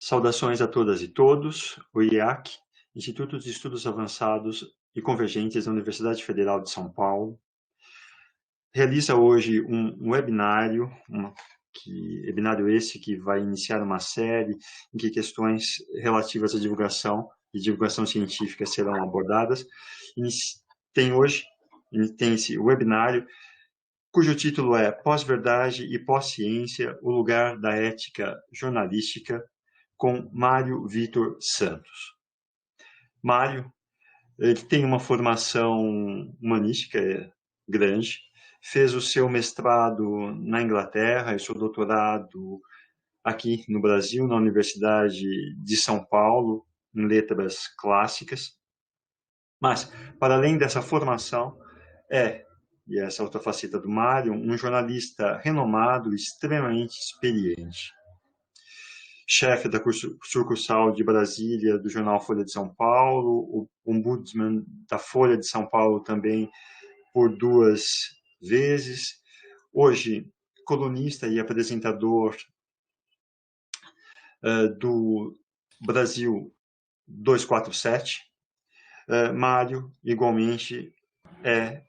Saudações a todas e todos. O IEAC, Instituto de Estudos Avançados e Convergentes da Universidade Federal de São Paulo, realiza hoje um webinário, webinário esse que vai iniciar uma série em que questões relativas à divulgação e divulgação científica serão abordadas. Tem esse webinário, cujo título é Pós-Verdade e Pós-Ciência, o lugar da ética jornalística, com Mário Vitor Santos. Mário, ele tem uma formação humanística grande, fez o seu mestrado na Inglaterra e seu doutorado aqui no Brasil, na Universidade de São Paulo, em letras clássicas. Mas, para além dessa formação, e essa outra faceta do Mário, um jornalista renomado, extremamente experiente. Chefe da sucursal de Brasília do jornal Folha de São Paulo, o ombudsman da Folha de São Paulo também por 2 vezes. Hoje, colunista e apresentador do Brasil 247. Mário, igualmente, é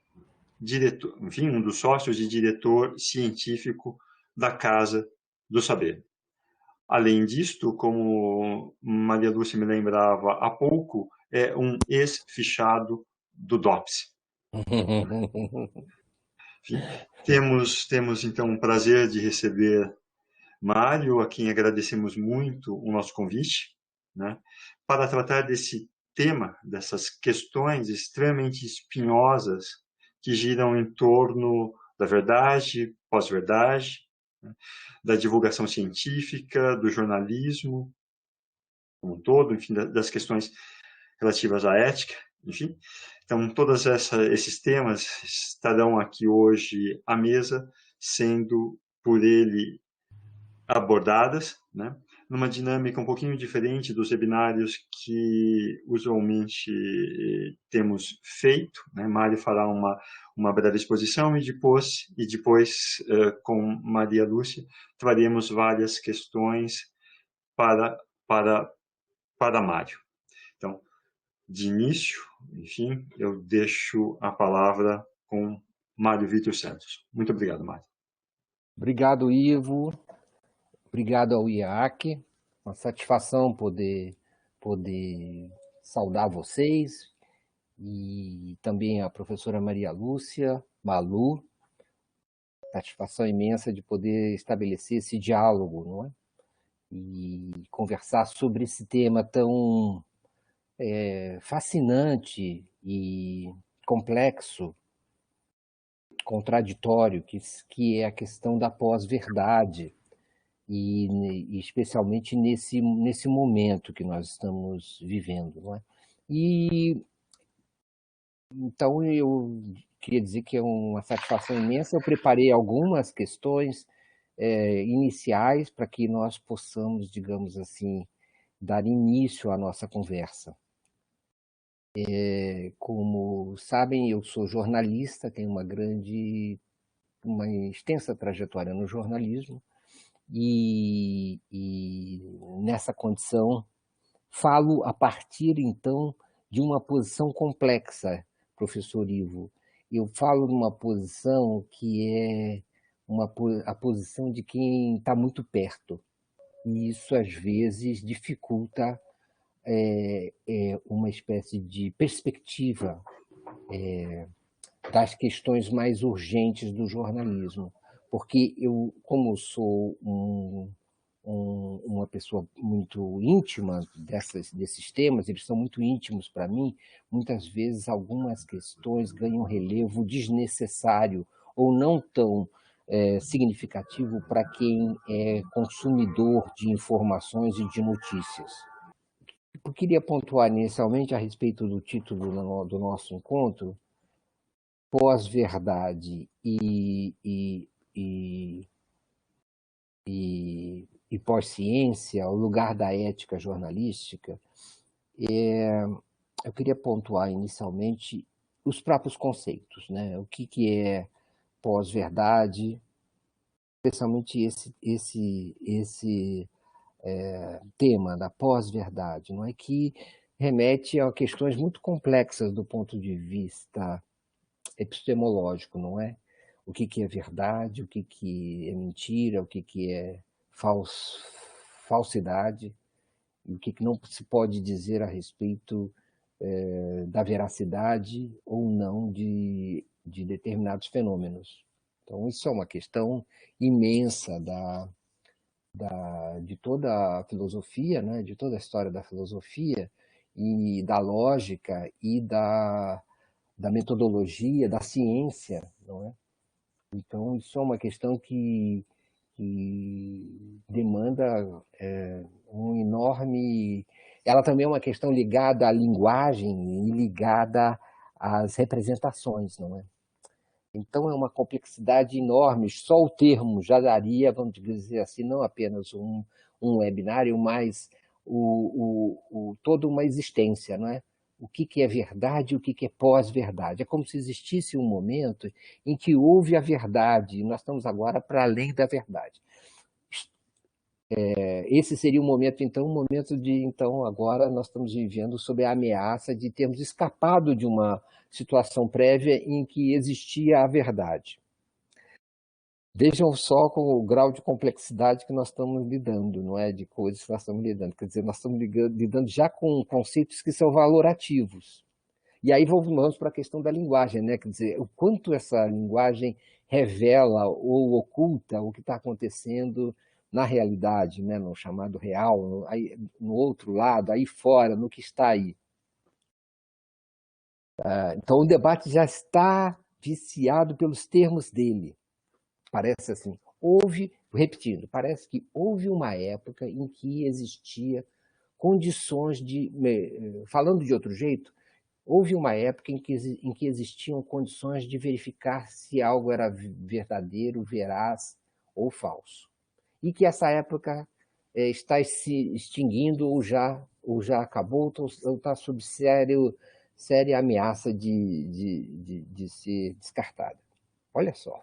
diretor, enfim, um dos sócios e diretor científico da Casa do Saber. Além disto, como Maria Lúcia me lembrava há pouco, é um ex-fichado do DOPS. Enfim, temos então o prazer de receber Mário, a quem agradecemos muito o nosso convite, né, para tratar desse tema, dessas questões extremamente espinhosas que giram em torno da verdade, pós-verdade, né, da divulgação científica, do jornalismo como um todo, enfim, das questões relativas à ética, enfim. Então, todos esses temas estarão aqui hoje à mesa, sendo por ele abordadas, né, numa dinâmica um pouquinho diferente dos webinários que usualmente temos feito, né. Mário fará uma breve exposição e depois com Maria Lúcia, traremos várias questões para Mário. Então, de início, enfim, eu deixo a palavra com Mário Vitor Santos. Muito obrigado, Mário. Obrigado, Ivo. Obrigado ao IAC. Uma satisfação poder saudar vocês e também a professora Maria Lúcia, Malu. Satisfação imensa de poder estabelecer esse diálogo, não é? E conversar sobre esse tema tão fascinante e complexo, contraditório, que é a questão da pós-verdade, e especialmente nesse momento que nós estamos vivendo, não é? E então eu queria dizer que é uma satisfação imensa. Eu preparei algumas questões iniciais para que nós possamos, digamos assim, dar início à nossa conversa. Como sabem, eu sou jornalista, tenho uma extensa trajetória no jornalismo, e nessa condição falo a partir, então, de uma posição complexa, professor Ivo. Eu falo numa posição que é a posição de quem está muito perto, e isso, às vezes, dificulta uma espécie de perspectiva das questões mais urgentes do jornalismo. Porque eu, como sou uma pessoa muito íntima desses temas, eles são muito íntimos para mim, muitas vezes algumas questões ganham relevo desnecessário ou não tão significativo para quem é consumidor de informações e de notícias. Eu queria pontuar inicialmente a respeito do título do nosso encontro, pós-verdade e pós-ciência, o lugar da ética jornalística. Eu queria pontuar inicialmente os próprios conceitos, né? O que é pós-verdade, especialmente tema da pós-verdade, não é, que remete a questões muito complexas do ponto de vista epistemológico, não é? O que é verdade, o que é mentira, o que é falsidade, e o que não se pode dizer a respeito da veracidade ou não de determinados fenômenos. Então, isso é uma questão imensa de toda a filosofia, né, de toda a história da filosofia e da lógica e da metodologia, da ciência, não é? Então, isso é uma questão que demanda um enorme... Ela também é uma questão ligada à linguagem e ligada às representações, não é? Então, é uma complexidade enorme. Só o termo já daria, vamos dizer assim, não apenas um webinário, mas toda uma existência, não é? O que é verdade e o que é pós-verdade. É como se existisse um momento em que houve a verdade, e nós estamos agora para além da verdade. Esse seria o momento, então, então, agora nós estamos vivendo sob a ameaça de termos escapado de uma situação prévia em que existia a verdade. Vejam só com o grau de complexidade que nós estamos lidando, não é? De coisas que nós estamos lidando. Quer dizer, nós estamos lidando já com conceitos que são valorativos. E aí vamos para a questão da linguagem, né? Quer dizer, o quanto essa linguagem revela ou oculta o que está acontecendo na realidade, né? No chamado real, aí, no outro lado, aí fora, no que está aí. Então o debate já está viciado pelos termos dele. Parece assim, repetindo, parece que houve uma época em que existia condições de, falando de outro jeito, houve uma época em que existiam condições de verificar se algo era verdadeiro, veraz ou falso. E que essa época está se extinguindo ou já acabou, ou está sob séria ameaça de ser descartada. Olha só.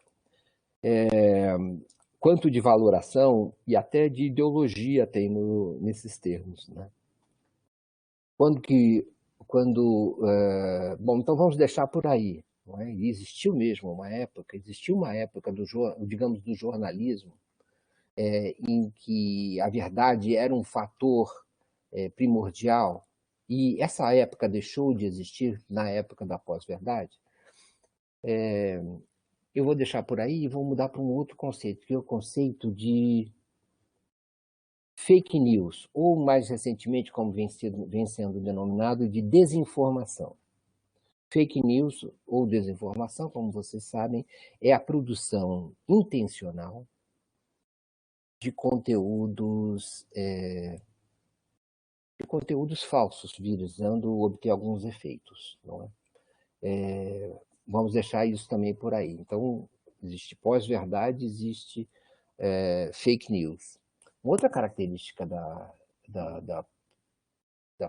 Quanto de valoração e até de ideologia tem nesses termos, né? Bom, então vamos deixar por aí. Não é? E existiu uma época digamos, do jornalismo em que a verdade era um fator primordial, e essa época deixou de existir na época da pós-verdade. Eu vou deixar por aí e vou mudar para um outro conceito, que é o conceito de fake news, ou mais recentemente, como vem sendo denominado, de desinformação. Fake news ou desinformação, como vocês sabem, é a produção intencional de conteúdos falsos, visando obter alguns efeitos. Não é? Vamos deixar isso também por aí. Então, existe pós-verdade, existe fake news. Outra característica da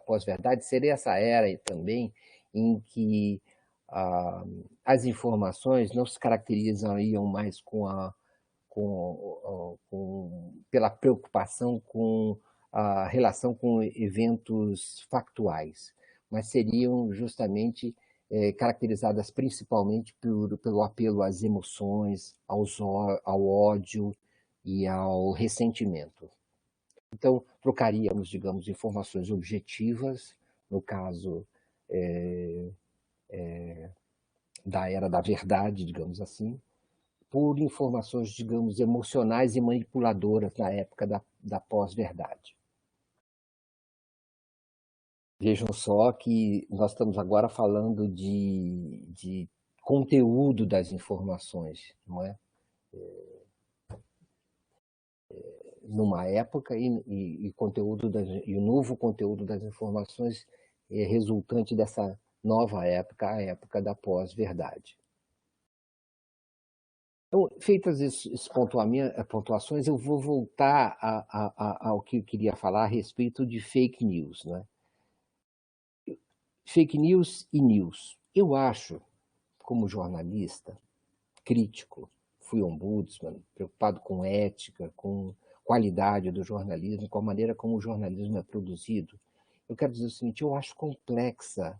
pós-verdade seria essa era também em que as informações não se caracterizariam mais pela preocupação com a relação com eventos factuais, mas seriam justamente caracterizadas principalmente pelo apelo às emoções, ao ódio e ao ressentimento. Então, trocaríamos, digamos, informações objetivas, no caso da era da verdade, digamos assim, por informações, digamos, emocionais e manipuladoras na época da pós-verdade. Vejam só que nós estamos agora falando de conteúdo das informações, não é? Numa época e o novo conteúdo das informações é resultante dessa nova época, a época da pós-verdade. Então, feitas essas pontuações, eu vou voltar ao que eu queria falar a respeito de fake news, né? Fake news e news. Eu acho, como jornalista, crítico, fui ombudsman, preocupado com ética, com qualidade do jornalismo, com a maneira como o jornalismo é produzido, eu quero dizer o seguinte: eu acho complexa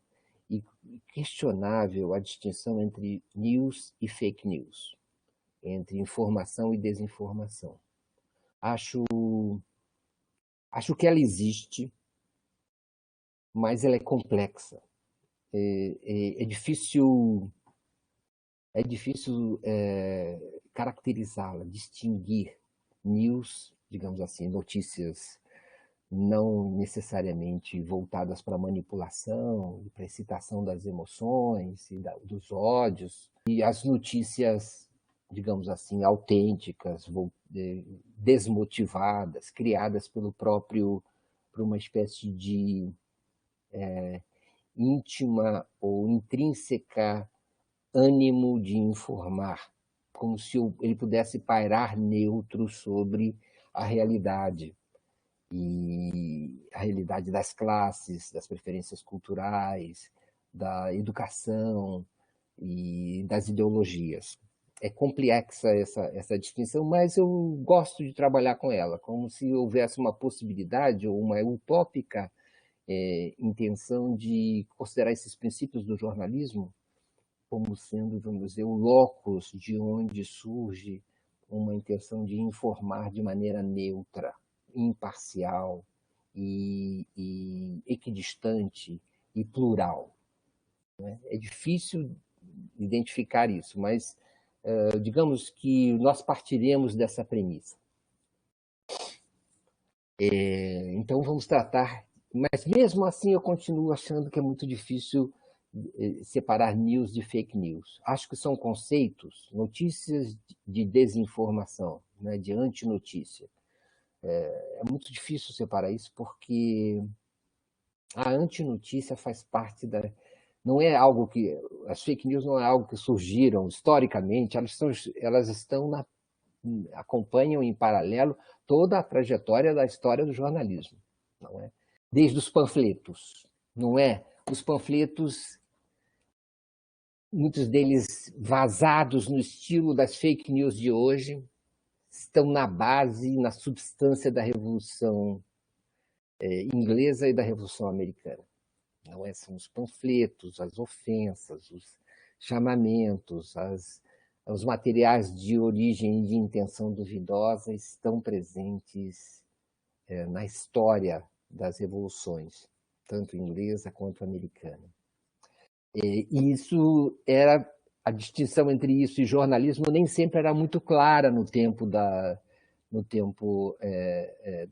e questionável a distinção entre news e fake news, entre informação e desinformação. Acho que ela existe, mas ela é complexa. É difícil caracterizá-la, distinguir news, digamos assim, notícias não necessariamente voltadas para manipulação, para excitação das emoções e dos ódios, e as notícias, digamos assim, autênticas, desmotivadas, criadas por uma espécie de íntima ou intrínseca ânimo de informar, como se ele pudesse pairar neutro sobre a realidade, e a realidade das classes, das preferências culturais, da educação e das ideologias. É complexa essa distinção, mas eu gosto de trabalhar com ela, como se houvesse uma possibilidade ou uma utópica intenção de considerar esses princípios do jornalismo como sendo, vamos dizer, o locus de onde surge uma intenção de informar de maneira neutra, imparcial e equidistante e plural. Né? É difícil identificar isso, mas digamos que nós partiremos dessa premissa. Então vamos tratar, mas mesmo assim eu continuo achando que é muito difícil separar news de fake news. Acho que são conceitos, notícias de desinformação, né, de antinotícia. É muito difícil separar isso porque a antinotícia faz parte da... Não é algo que... As fake news não é algo que surgiram historicamente, elas estão acompanham em paralelo toda a trajetória da história do jornalismo. Não é? Desde os panfletos. Não é? Os panfletos, muitos deles vazados no estilo das fake news de hoje, estão na base, na substância da Revolução Inglesa e da Revolução Americana. Não é? São os panfletos, as ofensas, os chamamentos, os materiais de origem e de intenção duvidosa estão presentes na história das revoluções, tanto inglesa quanto americana. E isso era... A distinção entre isso e jornalismo nem sempre era muito clara no tempo da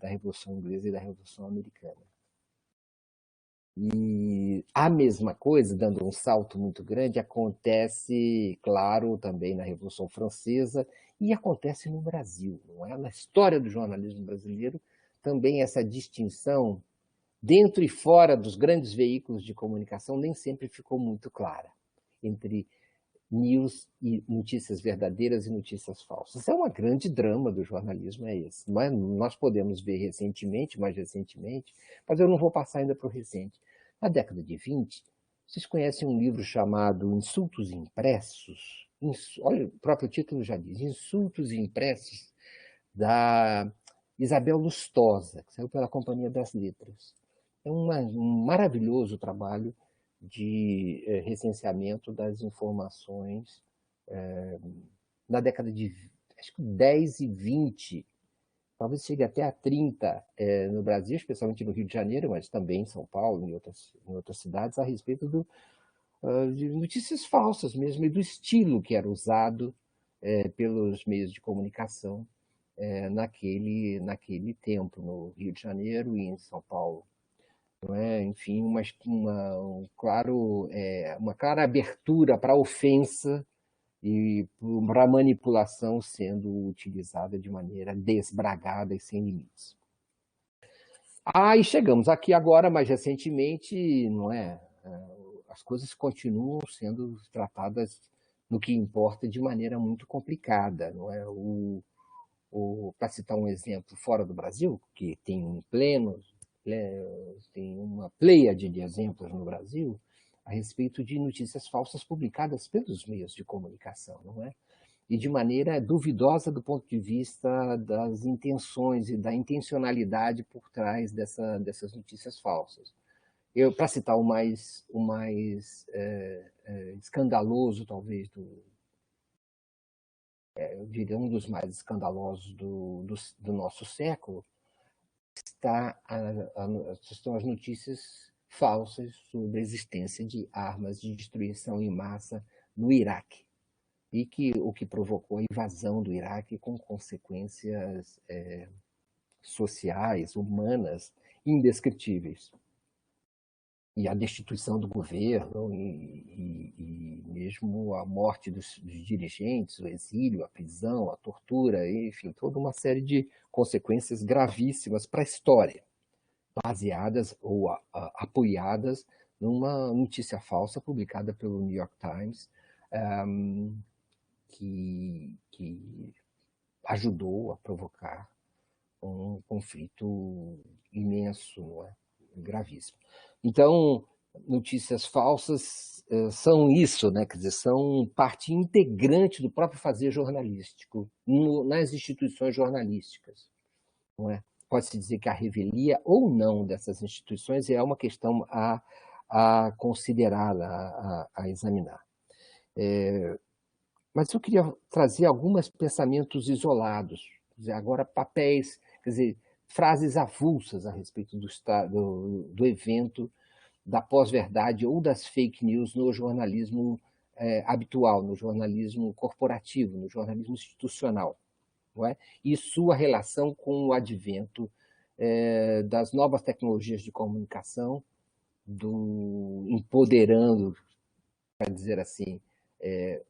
Revolução Inglesa e da Revolução Americana. E a mesma coisa, dando um salto muito grande, acontece, claro, também na Revolução Francesa e acontece no Brasil. Não é? Na história do jornalismo brasileiro, também essa distinção, dentro e fora dos grandes veículos de comunicação, nem sempre ficou muito clara entre news e notícias verdadeiras e notícias falsas. É um grande drama do jornalismo, é esse. Mas nós podemos ver mais recentemente, mas eu não vou passar ainda para o recente. Na década de 20, vocês conhecem um livro chamado Insultos Impressos? Olha, o próprio título já diz, Insultos Impressos, da Isabel Lustosa, que saiu pela Companhia das Letras. É um maravilhoso trabalho de recenseamento das informações na década de acho que 10 e 20, talvez chegue até a 30 no Brasil, especialmente no Rio de Janeiro, mas também em São Paulo e em outras cidades, a respeito de notícias falsas mesmo, e do estilo que era usado pelos meios de comunicação naquele tempo, no Rio de Janeiro e em São Paulo. Não é? Enfim, uma clara abertura para a ofensa e para a manipulação sendo utilizada de maneira desbragada e sem limites. E chegamos aqui agora, mais recentemente, não é? As coisas continuam sendo tratadas, no que importa, de maneira muito complicada. Não é? Para citar um exemplo fora do Brasil, que tem uma pleiade de exemplos no Brasil a respeito de notícias falsas publicadas pelos meios de comunicação, não é? e de maneira duvidosa do ponto de vista das intenções e da intencionalidade por trás dessas notícias falsas. Para citar o mais escandaloso, talvez, eu diria um dos mais escandalosos do nosso século, estão as notícias falsas sobre a existência de armas de destruição em massa no Iraque, e o que provocou a invasão do Iraque com consequências sociais, humanas, indescritíveis. E a destituição do governo, e mesmo a morte dos dirigentes, o exílio, a prisão, a tortura, enfim, toda uma série de consequências gravíssimas para a história, baseadas ou apoiadas numa notícia falsa publicada pelo New York Times, que ajudou a provocar um conflito imenso, não é? Gravíssimo. Então, notícias falsas são isso, né? Quer dizer, são parte integrante do próprio fazer jornalístico, nas instituições jornalísticas, não é? Pode-se dizer que a revelia ou não dessas instituições é uma questão a considerar, a examinar. Mas eu queria trazer alguns pensamentos isolados, quer dizer, agora papéis, quer dizer, frases avulsas a respeito do evento, da pós-verdade ou das fake news no jornalismo habitual, no jornalismo corporativo, no jornalismo institucional, não é? E sua relação com o advento das novas tecnologias de comunicação, empoderando, para dizer assim,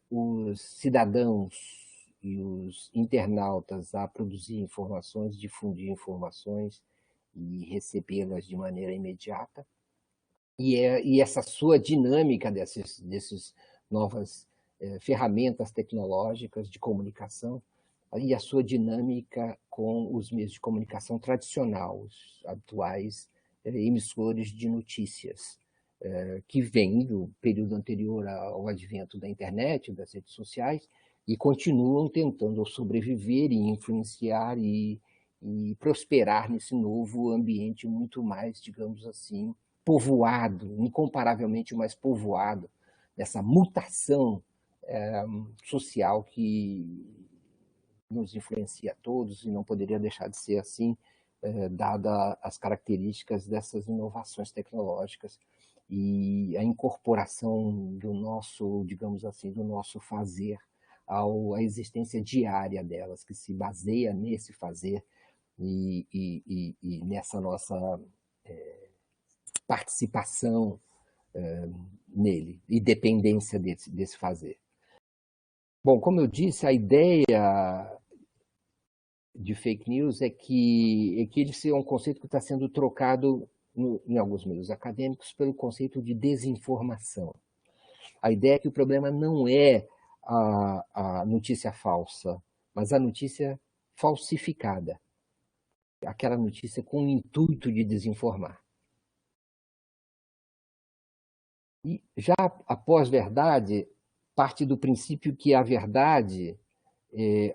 os cidadãos e os internautas a produzir informações, difundir informações e recebê-las de maneira imediata. E essa sua dinâmica dessas novas ferramentas tecnológicas de comunicação e a sua dinâmica com os meios de comunicação tradicional, os atuais emissores de notícias, que vêm do período anterior ao advento da internet, das redes sociais, e continuam tentando sobreviver e influenciar e prosperar nesse novo ambiente muito mais, digamos assim, povoado, incomparavelmente mais povoado, dessa mutação social que nos influencia a todos e não poderia deixar de ser assim, dada as características dessas inovações tecnológicas e a incorporação do nosso, digamos assim, do nosso fazer à existência diária delas, que se baseia nesse fazer e nessa nossa participação nele e dependência desse fazer. Bom, como eu disse, a ideia de fake news é que ele é um conceito que está sendo trocado em alguns meios acadêmicos pelo conceito de desinformação. A ideia é que o problema não é a notícia falsa, mas a notícia falsificada. Aquela notícia com o intuito de desinformar. E já a pós-verdade parte do princípio que a verdade,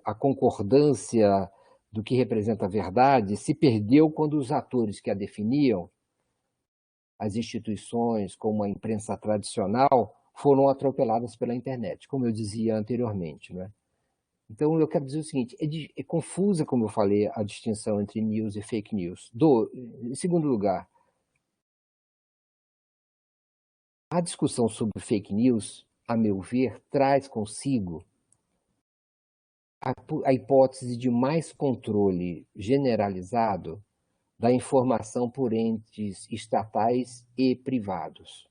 a concordância do que representa a verdade, se perdeu quando os atores que a definiam, as instituições como a imprensa tradicional, foram atropeladas pela internet, como eu dizia anteriormente, né? Então, eu quero dizer o seguinte, é confusa, como eu falei, a distinção entre news e fake news. Em segundo lugar, a discussão sobre fake news, a meu ver, traz consigo a hipótese de mais controle generalizado da informação por entes estatais e privados,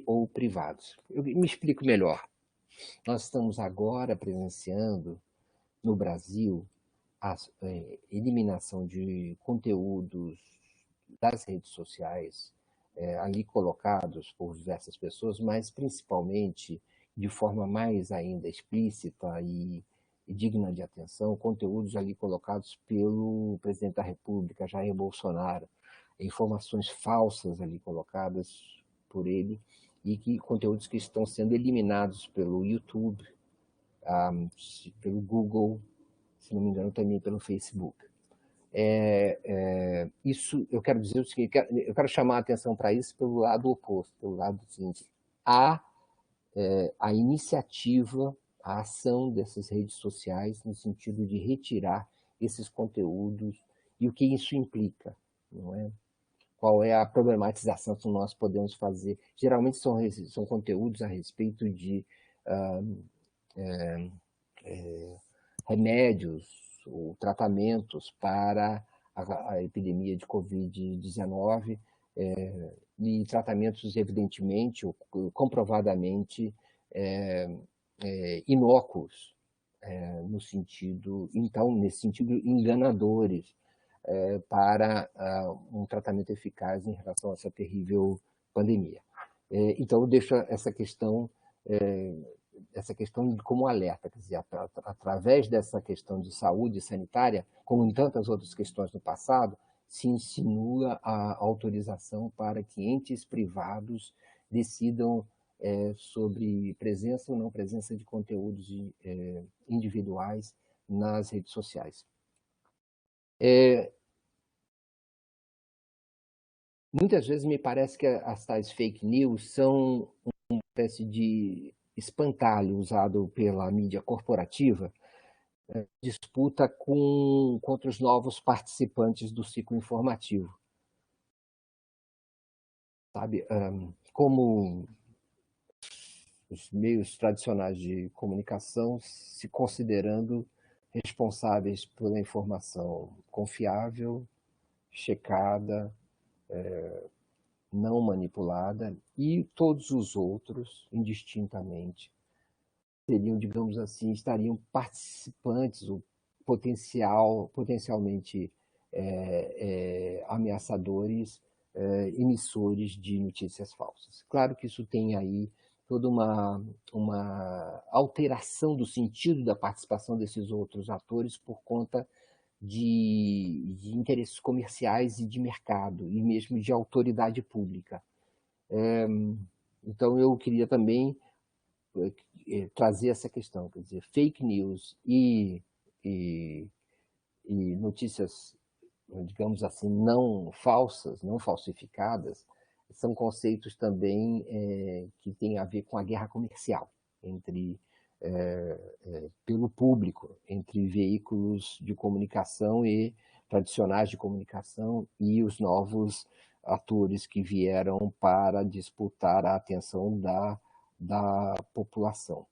ou privados. Eu me explico melhor. Nós estamos agora presenciando, no Brasil, a eliminação de conteúdos das redes sociais, ali colocados por diversas pessoas, mas principalmente de forma mais ainda explícita e digna de atenção, conteúdos ali colocados pelo presidente da República, Jair Bolsonaro, informações falsas ali colocadas por ele, e conteúdos que estão sendo eliminados pelo YouTube, pelo Google, se não me engano, também pelo Facebook. Isso, eu quero dizer o seguinte, eu quero chamar a atenção para isso pelo lado oposto, pelo lado seguinte, a iniciativa, a ação dessas redes sociais no sentido de retirar esses conteúdos e o que isso implica, não é? Qual é a problematização que nós podemos fazer. Geralmente são conteúdos a respeito de remédios ou tratamentos para a epidemia de Covid-19, e tratamentos evidentemente ou comprovadamente inócuos, nesse sentido, enganadores, para um tratamento eficaz em relação a essa terrível pandemia. Então, eu deixo essa questão como alerta, quer dizer, através dessa questão de saúde sanitária, como em tantas outras questões no passado, se insinua a autorização para que entes privados decidam sobre presença ou não presença de conteúdos individuais nas redes sociais. Muitas vezes me parece que as tais fake news são uma espécie de espantalho usado pela mídia corporativa, disputa contra os novos participantes do ciclo informativo. Sabe, como os meios tradicionais de comunicação se considerando responsáveis pela informação confiável, checada, não manipulada, e todos os outros, indistintamente, seriam, digamos assim, estariam participantes ou potencialmente ameaçadores, emissores de notícias falsas. Claro que isso tem aí toda uma alteração do sentido da participação desses outros atores por conta de interesses comerciais e de mercado, e mesmo de autoridade pública. Então, eu queria também trazer essa questão, quer dizer, fake news e notícias, digamos assim, não falsas, não falsificadas, são conceitos também que têm a ver com a guerra comercial pelo público, entre veículos de comunicação e tradicionais de comunicação e os novos atores que vieram para disputar a atenção da população.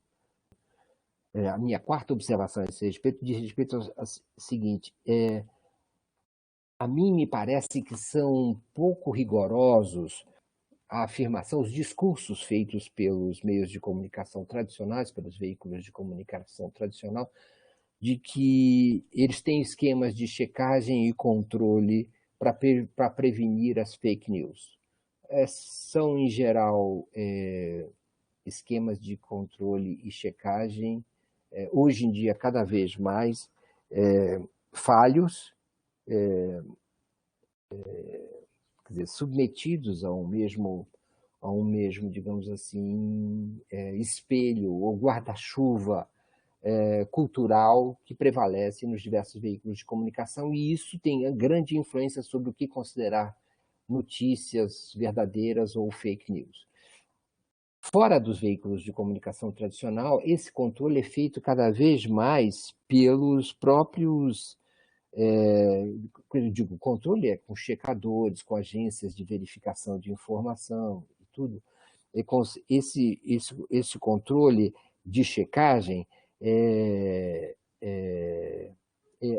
A minha quarta observação a esse respeito diz respeito ao seguinte: a mim me parece que são pouco rigorosos a afirmação, os discursos feitos pelos meios de comunicação tradicionais, pelos veículos de comunicação tradicional, de que eles têm esquemas de checagem e controle para prevenir as fake news. São, em geral, esquemas de controle e checagem, hoje em dia, cada vez mais falhos, quer dizer, submetidos a um mesmo, digamos assim, espelho ou guarda-chuva cultural que prevalece nos diversos veículos de comunicação, e isso tem grande influência sobre o que considerar notícias verdadeiras ou fake news. Fora dos veículos de comunicação tradicional, esse controle é feito cada vez mais pelos próprios, quando eu digo controle, é com checadores, com agências de verificação de informação e tudo. Esse controle de checagem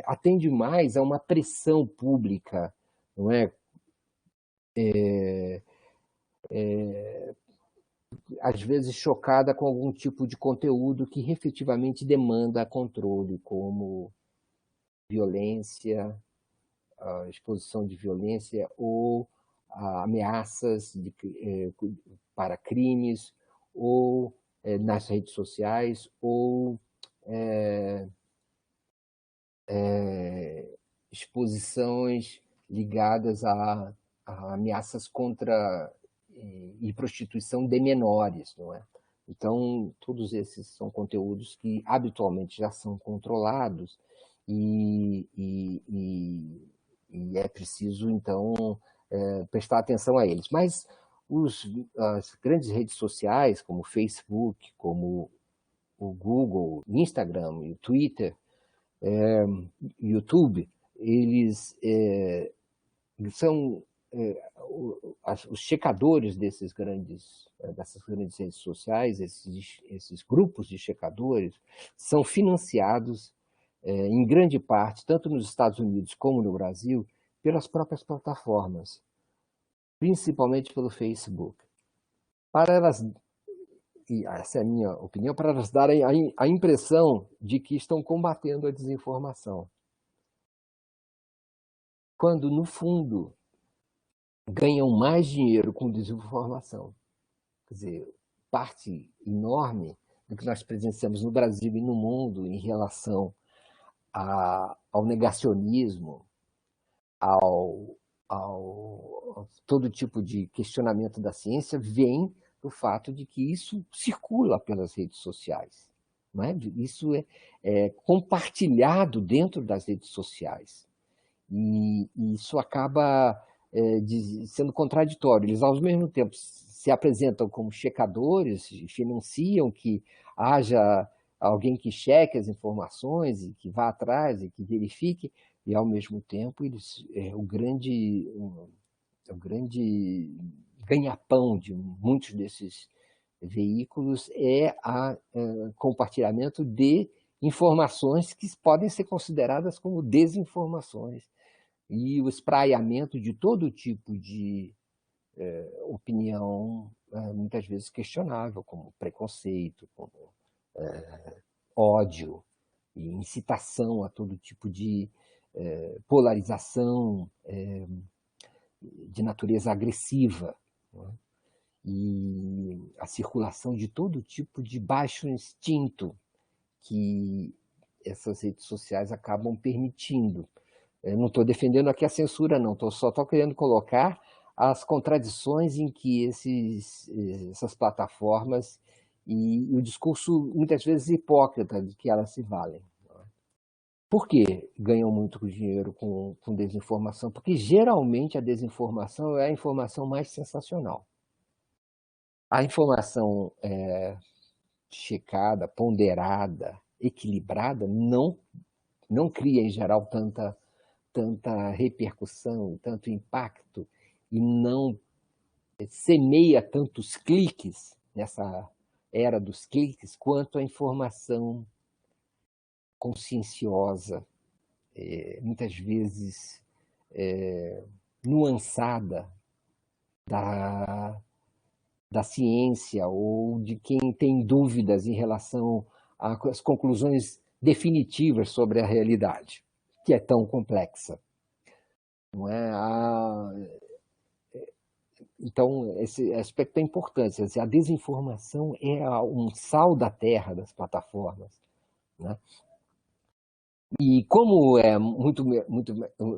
atende mais a uma pressão pública, não é? Às vezes chocada com algum tipo de conteúdo que efetivamente demanda controle, como violência, a exposição de violência ou ameaças para crimes, ou nas redes sociais, ou exposições ligadas a ameaças contra e prostituição de menores, não é? Então, todos esses são conteúdos que habitualmente já são controlados e, e, e, e é preciso, então, prestar atenção a eles. Mas as grandes redes sociais, como o Facebook, como o Google, Instagram, o Twitter, YouTube, eles são os checadores dessas grandes redes sociais, esses grupos de checadores, são financiados em grande parte, tanto nos Estados Unidos como no Brasil, pelas próprias plataformas, principalmente pelo Facebook. Para elas, e essa é a minha opinião, para elas darem a impressão de que estão combatendo a desinformação, quando, no fundo, ganham mais dinheiro com desinformação. Quer dizer, parte enorme do que nós presenciamos no Brasil e no mundo em relação ao negacionismo, ao todo tipo de questionamento da ciência, vem do fato de que isso circula pelas redes sociais. Não é? Isso é compartilhado dentro das redes sociais. E isso acaba sendo contraditório. Eles, ao mesmo tempo, se apresentam como checadores, financiam que haja alguém que cheque as informações e que vá atrás e que verifique, e, ao mesmo tempo, o grande ganha-pão de muitos desses veículos é o compartilhamento de informações que podem ser consideradas como desinformações e o espraiamento de todo tipo de opinião, muitas vezes questionável, como preconceito, como ódio e incitação a todo tipo de polarização de natureza agressiva, não é? E a circulação de todo tipo de baixo instinto que essas redes sociais acabam permitindo. Eu não estou defendendo aqui a censura, não. Só estou querendo colocar as contradições em que essas plataformas e o discurso, muitas vezes, hipócrita de que elas se valem. Por que ganham muito dinheiro com desinformação? Porque, geralmente, a desinformação é a informação mais sensacional. A informação checada, ponderada, equilibrada, não cria, em geral, tanta repercussão, tanto impacto, e não semeia tantos cliques nessa era dos cliques, quanto a informação conscienciosa, muitas vezes nuançada da ciência ou de quem tem dúvidas em relação às conclusões definitivas sobre a realidade, que é tão complexa. Não é? Então, esse aspecto é importante. A desinformação é um sal da terra das plataformas, né? E como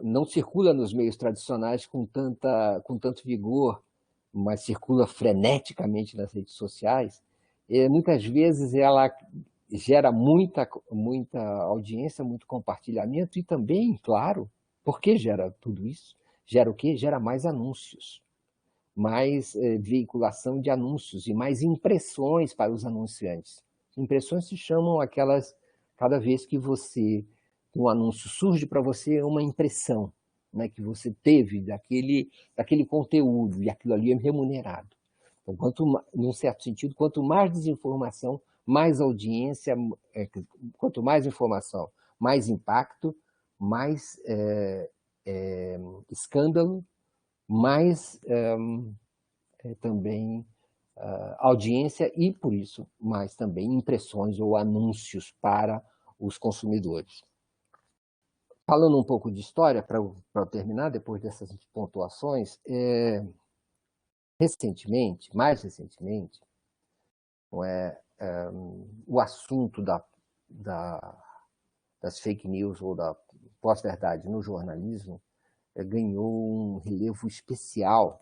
não circula nos meios tradicionais com tanto vigor, mas circula freneticamente nas redes sociais, muitas vezes ela gera muita audiência, muito compartilhamento e também, claro, por que gera tudo isso? Gera o quê? Gera mais anúncios, mais veiculação de anúncios e mais impressões para os anunciantes. Impressões se chamam aquelas, cada vez que um anúncio surge para você, é uma impressão, né, que você teve daquele conteúdo, e aquilo ali é remunerado. Então, num certo sentido, quanto mais desinformação, mais audiência, quanto mais informação, mais impacto, mais escândalo, mais também audiência e, por isso, mais também impressões ou anúncios para os consumidores. Falando um pouco de história, para eu terminar, depois dessas pontuações, mais recentemente, o assunto das fake news ou da pós-verdade no jornalismo ganhou um relevo especial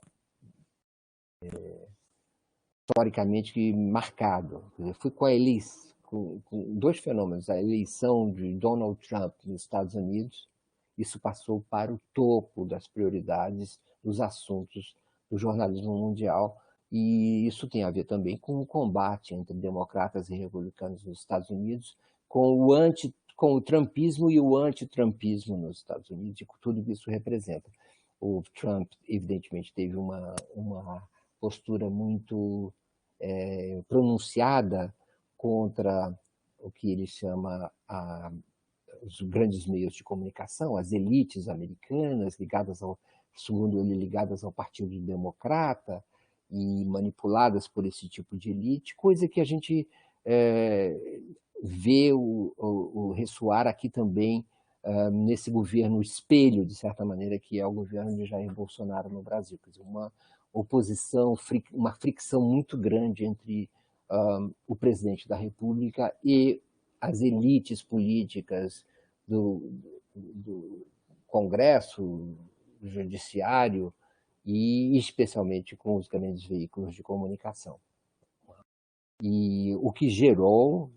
historicamente marcado. Foi com a eleição, com dois fenômenos, a eleição de Donald Trump nos Estados Unidos, isso passou para o topo das prioridades dos assuntos do jornalismo mundial, e isso tem a ver também com o combate entre democratas e republicanos nos Estados Unidos, com o trumpismo e o antitrumpismo nos Estados Unidos, e com tudo que isso representa. O Trump, evidentemente, teve uma postura muito pronunciada contra o que ele chama os grandes meios de comunicação, as elites americanas, segundo ele, ligadas ao Partido Democrata e manipuladas por esse tipo de elite, coisa que a gente vê o ressoar aqui também nesse governo espelho, de certa maneira, que é o governo de Jair Bolsonaro no Brasil. Quer dizer, uma oposição, uma fricção muito grande entre o presidente da República e as elites políticas do Congresso, do Judiciário e especialmente com os grandes veículos de comunicação. E o que gerou,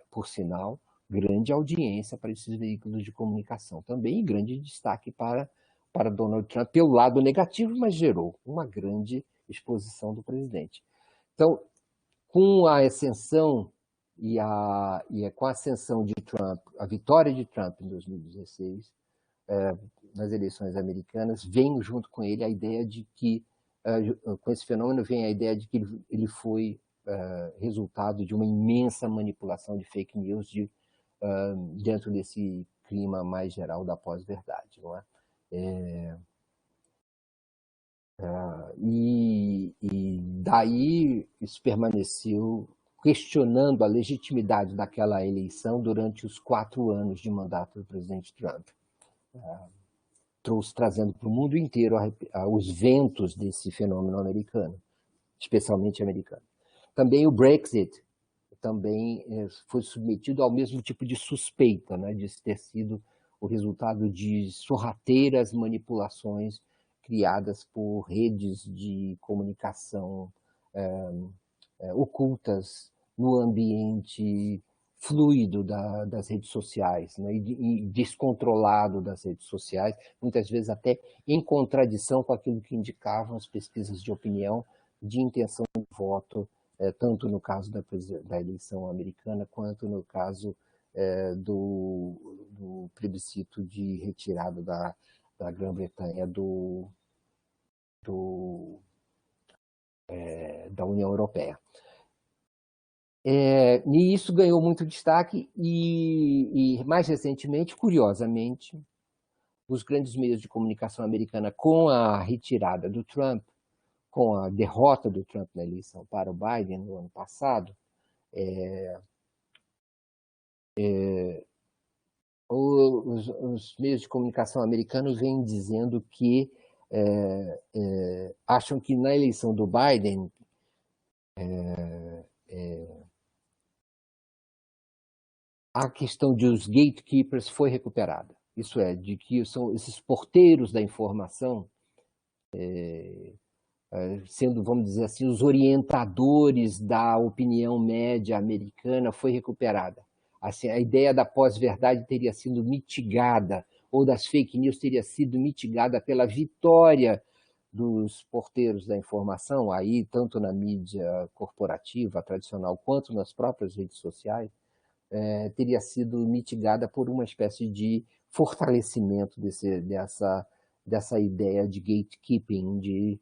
por sinal, grande audiência para esses veículos de comunicação. Também grande destaque para Donald Trump, pelo lado negativo, mas gerou uma grande exposição do presidente. Então, com a ascensão com a ascensão de Trump, a vitória de Trump em 2016, nas eleições americanas, vem junto com ele a ideia de que, com esse fenômeno, vem a ideia de que ele foi resultado de uma imensa manipulação de fake news dentro desse clima mais geral da pós-verdade, não é? E daí isso permaneceu questionando a legitimidade daquela eleição durante os 4 anos de mandato do presidente Trump, trazendo para o mundo inteiro os ventos desse fenômeno americano, especialmente americano. Também o Brexit também foi submetido ao mesmo tipo de suspeita, né, de ter sido o resultado de sorrateiras manipulações criadas por redes de comunicação ocultas no ambiente fluido das redes sociais, né, e descontrolado das redes sociais, muitas vezes até em contradição com aquilo que indicavam as pesquisas de opinião de intenção de voto, tanto no caso da eleição americana, quanto no caso do plebiscito de retirada da Grã-Bretanha da União Europeia. E isso ganhou muito destaque e, mais recentemente, curiosamente, os grandes meios de comunicação americana, com a retirada do Trump, com a derrota do Trump na eleição para o Biden no ano passado, os meios de comunicação americanos vêm dizendo que acham que na eleição do Biden a questão dos gatekeepers foi recuperada. Isso é, de que são esses porteiros da informação, sendo, vamos dizer assim, os orientadores da opinião média americana, foi recuperada. Assim, a ideia da pós-verdade teria sido mitigada, ou das fake news teria sido mitigada pela vitória dos porteiros da informação, aí tanto na mídia corporativa, tradicional, quanto nas próprias redes sociais, teria sido mitigada por uma espécie de fortalecimento dessa ideia de gatekeeping, de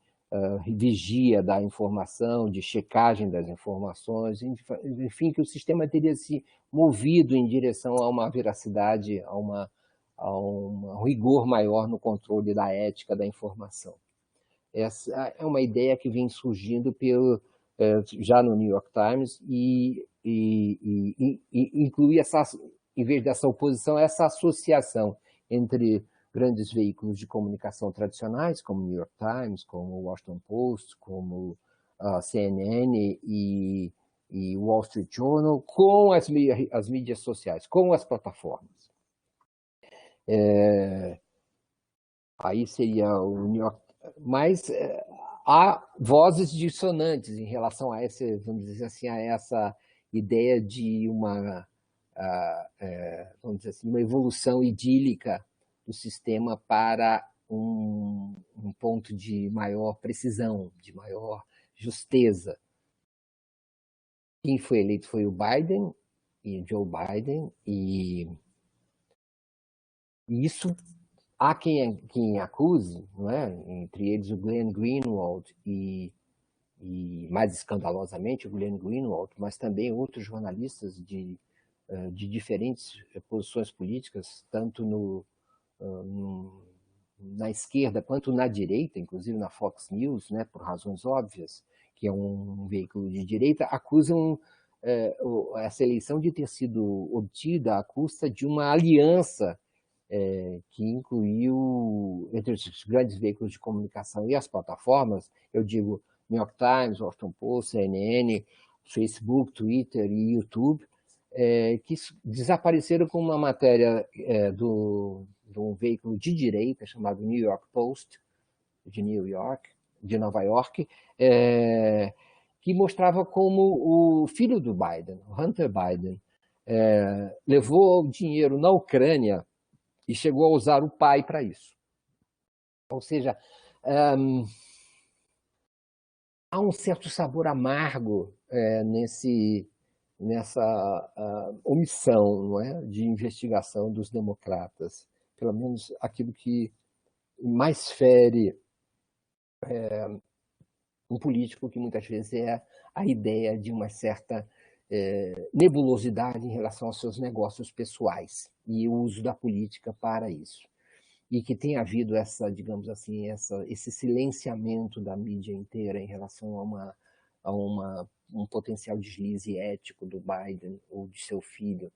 vigia da informação, de checagem das informações, enfim, que o sistema teria se movido em direção a uma veracidade, a um rigor maior no controle da ética da informação. Essa é uma ideia que vem surgindo já no New York Times e inclui, em vez dessa oposição, essa associação entre grandes veículos de comunicação tradicionais, como o New York Times, como o Washington Post, como a CNN e o Wall Street Journal, com as mídias sociais, com as plataformas. Aí seria o New York... Mas há vozes dissonantes em relação a essa, vamos dizer assim, a essa ideia de uma, vamos dizer assim, uma evolução idílica do sistema para um ponto de maior precisão, de maior justeza. Quem foi eleito foi o Biden, e Joe Biden, e isso há quem acuse, não é? Entre eles o Glenn Greenwald e mais escandalosamente o Glenn Greenwald, mas também outros jornalistas de diferentes posições políticas, tanto na esquerda quanto na direita, inclusive na Fox News, né, por razões óbvias, que é um veículo de direita, acusam essa eleição de ter sido obtida à custa de uma aliança que incluiu, entre os grandes veículos de comunicação e as plataformas, eu digo New York Times, Washington Post, CNN, Facebook, Twitter e YouTube, que desapareceram com uma matéria de um veículo de direita chamado New York Post, de Nova York, que mostrava como o filho do Biden, Hunter Biden, levou o dinheiro na Ucrânia e chegou a usar o pai para isso. Ou seja, há um certo sabor amargo nessa omissão, não é, de investigação dos democratas. Pelo menos aquilo que mais fere um político, que muitas vezes é a ideia de uma certa nebulosidade em relação aos seus negócios pessoais e o uso da política para isso. E que tem havido essa, digamos assim, esse silenciamento da mídia inteira em relação um potencial deslize ético do Biden ou de seu filho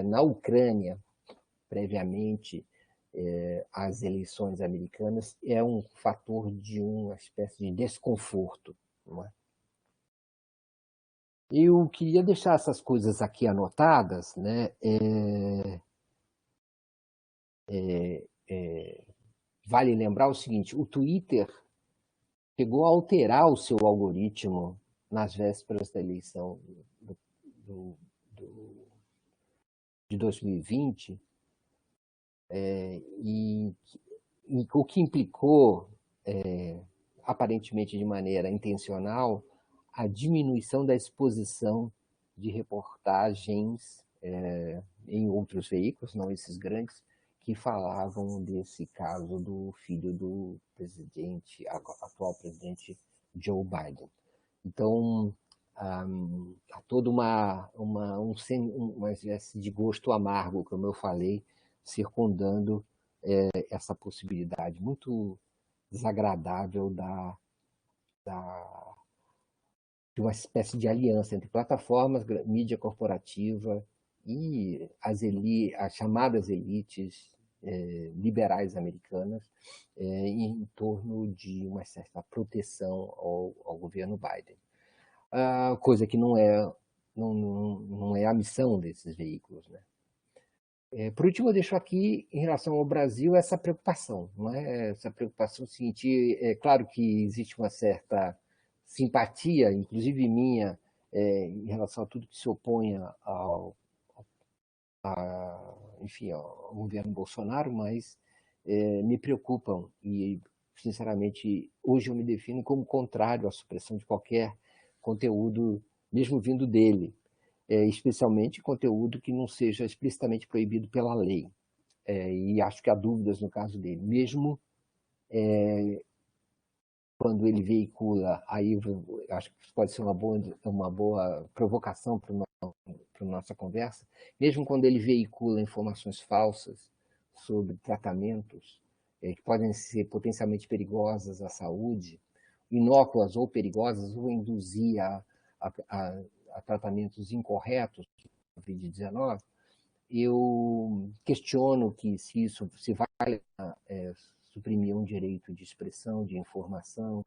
na Ucrânia, previamente às eleições americanas, é um fator de uma espécie de desconforto, não é? Eu queria deixar essas coisas aqui anotadas, né? Vale lembrar o seguinte: o Twitter chegou a alterar o seu algoritmo nas vésperas da eleição de 2020, e o que implicou, aparentemente de maneira intencional, a diminuição da exposição de reportagens em outros veículos, não esses grandes, que falavam desse caso do filho do atual presidente Joe Biden. Então, há toda uma espécie de gosto amargo, como eu falei, circundando essa possibilidade muito desagradável de uma espécie de aliança entre plataformas, mídia corporativa e as chamadas elites liberais americanas em torno de uma certa proteção ao governo Biden. Coisa que não é a missão desses veículos, né? Por último, eu deixo aqui, em relação ao Brasil, essa preocupação. Não é? Essa preocupação seguinte, é claro que existe uma certa simpatia, inclusive minha, em relação a tudo que se opõe enfim, ao governo Bolsonaro, mas me preocupam e, sinceramente, hoje eu me defino como contrário à supressão de qualquer conteúdo, mesmo vindo dele, especialmente conteúdo que não seja explicitamente proibido pela lei. E acho que há dúvidas no caso dele, mesmo quando ele veicula, aí acho que pode ser uma boa provocação para a nossa conversa, mesmo quando ele veicula informações falsas sobre tratamentos que podem ser potencialmente perigosas à saúde, inócuas ou perigosas, ou induzir a tratamentos incorretos da Covid-19, eu questiono que se vai suprimir um direito de expressão, de informação,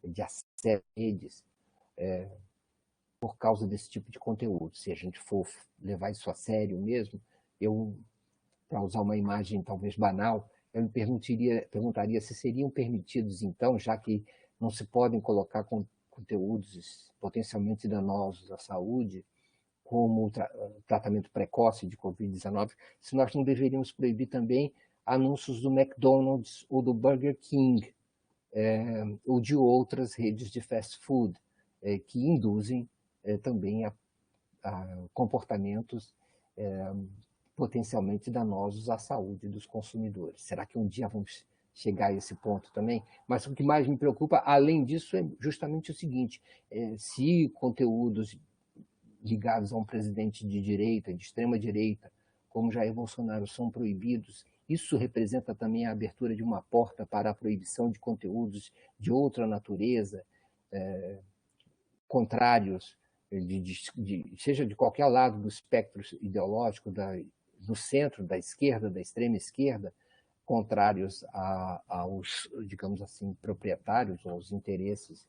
de acesso a redes, por causa desse tipo de conteúdo. Se a gente for levar isso a sério mesmo, para usar uma imagem talvez banal, eu me perguntaria se seriam permitidos, então, já que não se podem colocar conteúdos potencialmente danosos à saúde, como o tratamento precoce de Covid-19, se nós não deveríamos proibir também anúncios do McDonald's ou do Burger King, ou de outras redes de fast food, que induzem também a comportamentos potencialmente danosos à saúde dos consumidores. Será que um dia vamos chegar a esse ponto também? Mas o que mais me preocupa, além disso, é justamente o seguinte: se conteúdos ligados a um presidente de direita, de extrema direita, como Jair Bolsonaro, são proibidos, isso representa também a abertura de uma porta para a proibição de conteúdos de outra natureza, contrários, seja de qualquer lado do espectro ideológico, do centro, da esquerda, da extrema esquerda, contrários aos, digamos assim, proprietários, aos interesses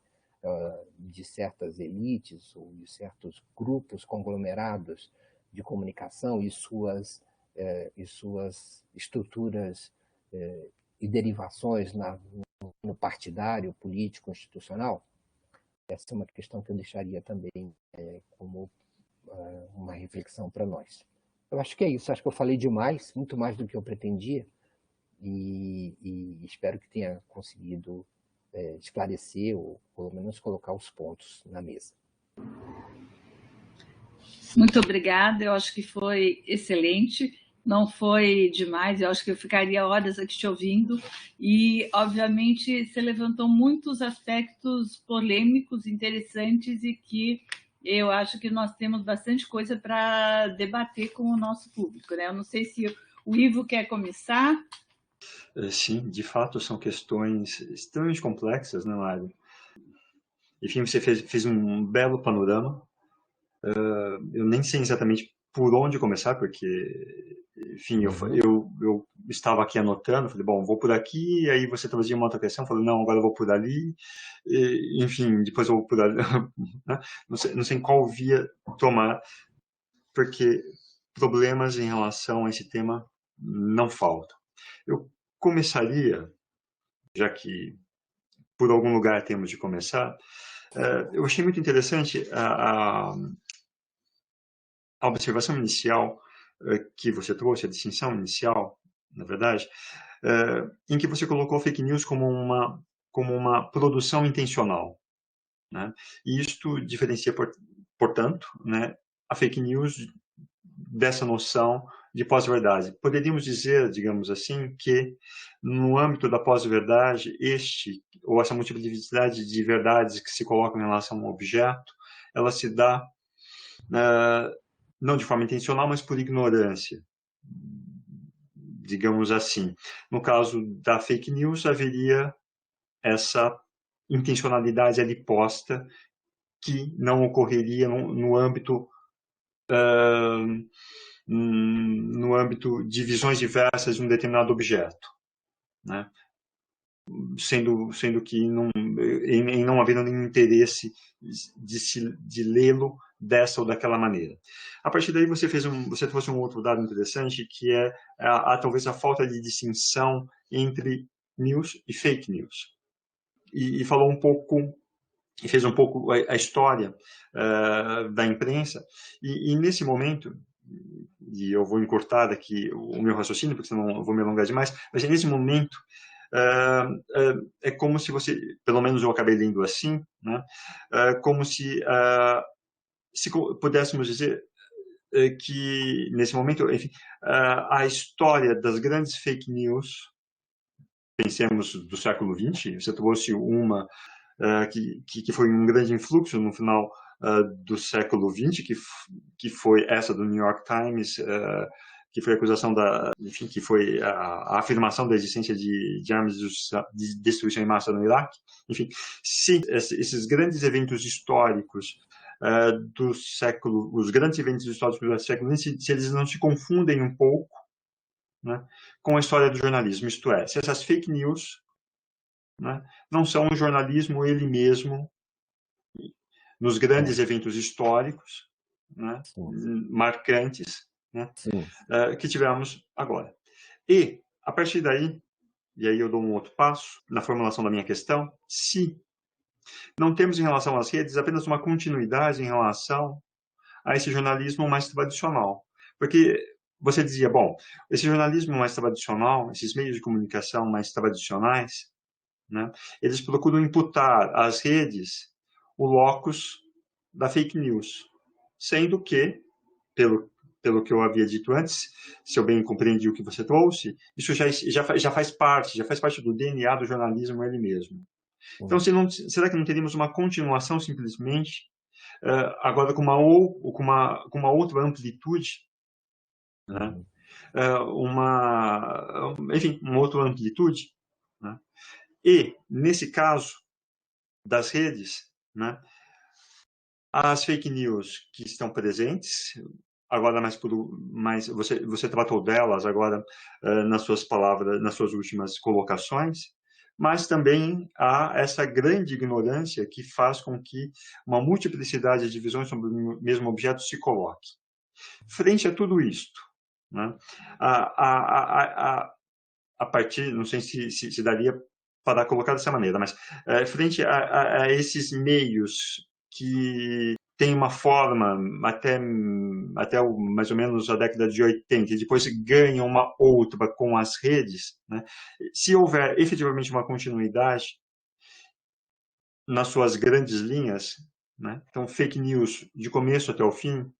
de certas elites ou de certos grupos conglomerados de comunicação e suas estruturas e derivações no partidário, político, institucional? Essa é uma questão que eu deixaria também como uma reflexão para nós. Eu acho que é isso, acho que eu falei demais, muito mais do que eu pretendia, e espero que tenha conseguido esclarecer ou pelo menos colocar os pontos na mesa. Muito obrigada, eu acho que foi excelente, não foi demais, eu acho que eu ficaria horas aqui te ouvindo, e obviamente você levantou muitos aspectos polêmicos, interessantes, e que eu acho que nós temos bastante coisa para debater com o nosso público, né? Eu não sei se o Ivo quer começar. Sim, de fato, são questões extremamente complexas, né, Mário? Enfim, você fez um belo panorama. Eu nem sei exatamente por onde começar, porque, enfim, eu estava aqui anotando, falei, bom, vou por aqui, aí você trazia uma outra questão, falei, não, agora eu vou por ali, enfim, depois eu vou por ali, né? Não sei qual via tomar, porque problemas em relação a esse tema não faltam. Eu começaria, já que por algum lugar temos de começar, eu achei muito interessante a observação inicial que você trouxe, a distinção inicial, na verdade, em que você colocou fake news como uma produção intencional, né? E isto diferencia, portanto, né, a fake news dessa noção de pós-verdade. Poderíamos dizer, digamos assim, que no âmbito da pós-verdade, ou essa multiplicidade de verdades que se colocam em relação a um objeto, ela se dá não de forma intencional, mas por ignorância, digamos assim. No caso da fake news, haveria essa intencionalidade ali posta que não ocorreria no âmbito de visões diversas de um determinado objeto, né? Sendo que em não haver nenhum interesse de lê-lo dessa ou daquela maneira. A partir daí você trouxe um outro dado interessante, que é talvez a falta de distinção entre news e fake news. E falou um pouco, e fez um pouco a história da imprensa, e nesse momento, e eu vou encurtar aqui o meu raciocínio, porque senão eu vou me alongar demais, mas nesse momento é como se você, pelo menos eu acabei lendo assim, né? Como se pudéssemos dizer que nesse momento, enfim, a história das grandes fake news, pensemos do século XX, você trouxe uma que foi um grande influxo no final do século XX, que foi essa do New York Times, que foi a acusação enfim, que foi a afirmação da existência de armas de destruição em massa no Iraque. Enfim, se esses grandes eventos históricos do século, os grandes eventos históricos do século XX, se eles não se confundem um pouco, né, com a história do jornalismo, isto é, se essas fake news, né, não são um jornalismo ele mesmo nos grandes eventos históricos, né, marcantes, né, que tivemos agora. E, a partir daí, e aí eu dou um outro passo na formulação da minha questão, se não temos em relação às redes apenas uma continuidade em relação a esse jornalismo mais tradicional. Porque você dizia, bom, esse jornalismo mais tradicional, esses meios de comunicação mais tradicionais, né, eles procuram imputar às redes o locus da fake news, sendo que, pelo que eu havia dito antes, se eu bem compreendi o que você trouxe, isso já faz parte do DNA do jornalismo ele mesmo. Então, será que não teríamos uma continuação simplesmente, agora com uma outra amplitude, né? Enfim, uma outra amplitude, né? E, nesse caso das redes, né, as fake news que estão presentes, agora mais você tratou delas agora nas suas palavras, nas suas últimas colocações, mas também há essa grande ignorância que faz com que uma multiplicidade de visões sobre o mesmo objeto se coloque. Frente a tudo isto, né, a partir, não sei se daria para colocar dessa maneira, mas frente a esses meios que tem uma forma até mais ou menos a década de 80, e depois ganha uma outra com as redes, né? Se houver efetivamente uma continuidade nas suas grandes linhas, né? Então, fake news de começo até o fim,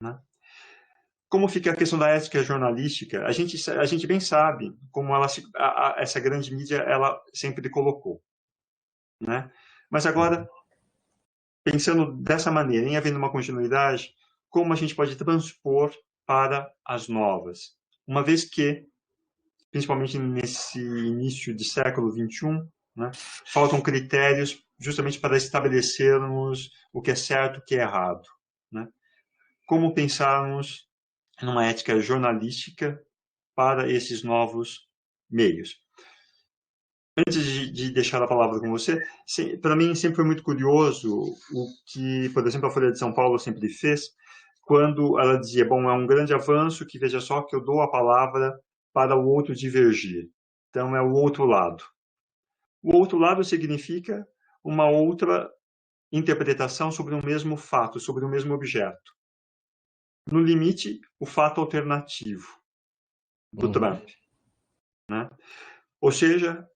né? Como fica a questão da ética jornalística? A gente bem sabe como essa grande mídia ela sempre colocou, né? Mas agora, pensando dessa maneira, em havendo uma continuidade, como a gente pode transpor para as novas? Uma vez que, principalmente nesse início de século XXI, né, faltam critérios justamente para estabelecermos o que é certo e o que é errado, né? Como pensarmos numa ética jornalística para esses novos meios? Antes de deixar a palavra com você, para mim sempre foi muito curioso o que, por exemplo, a Folha de São Paulo sempre fez, quando ela dizia, bom, é um grande avanço que, veja só, que eu dou a palavra para o outro divergir. Então, é o outro lado. O outro lado significa uma outra interpretação sobre o mesmo fato, sobre o mesmo objeto. No limite, o fato alternativo do Trump, né? Ou seja,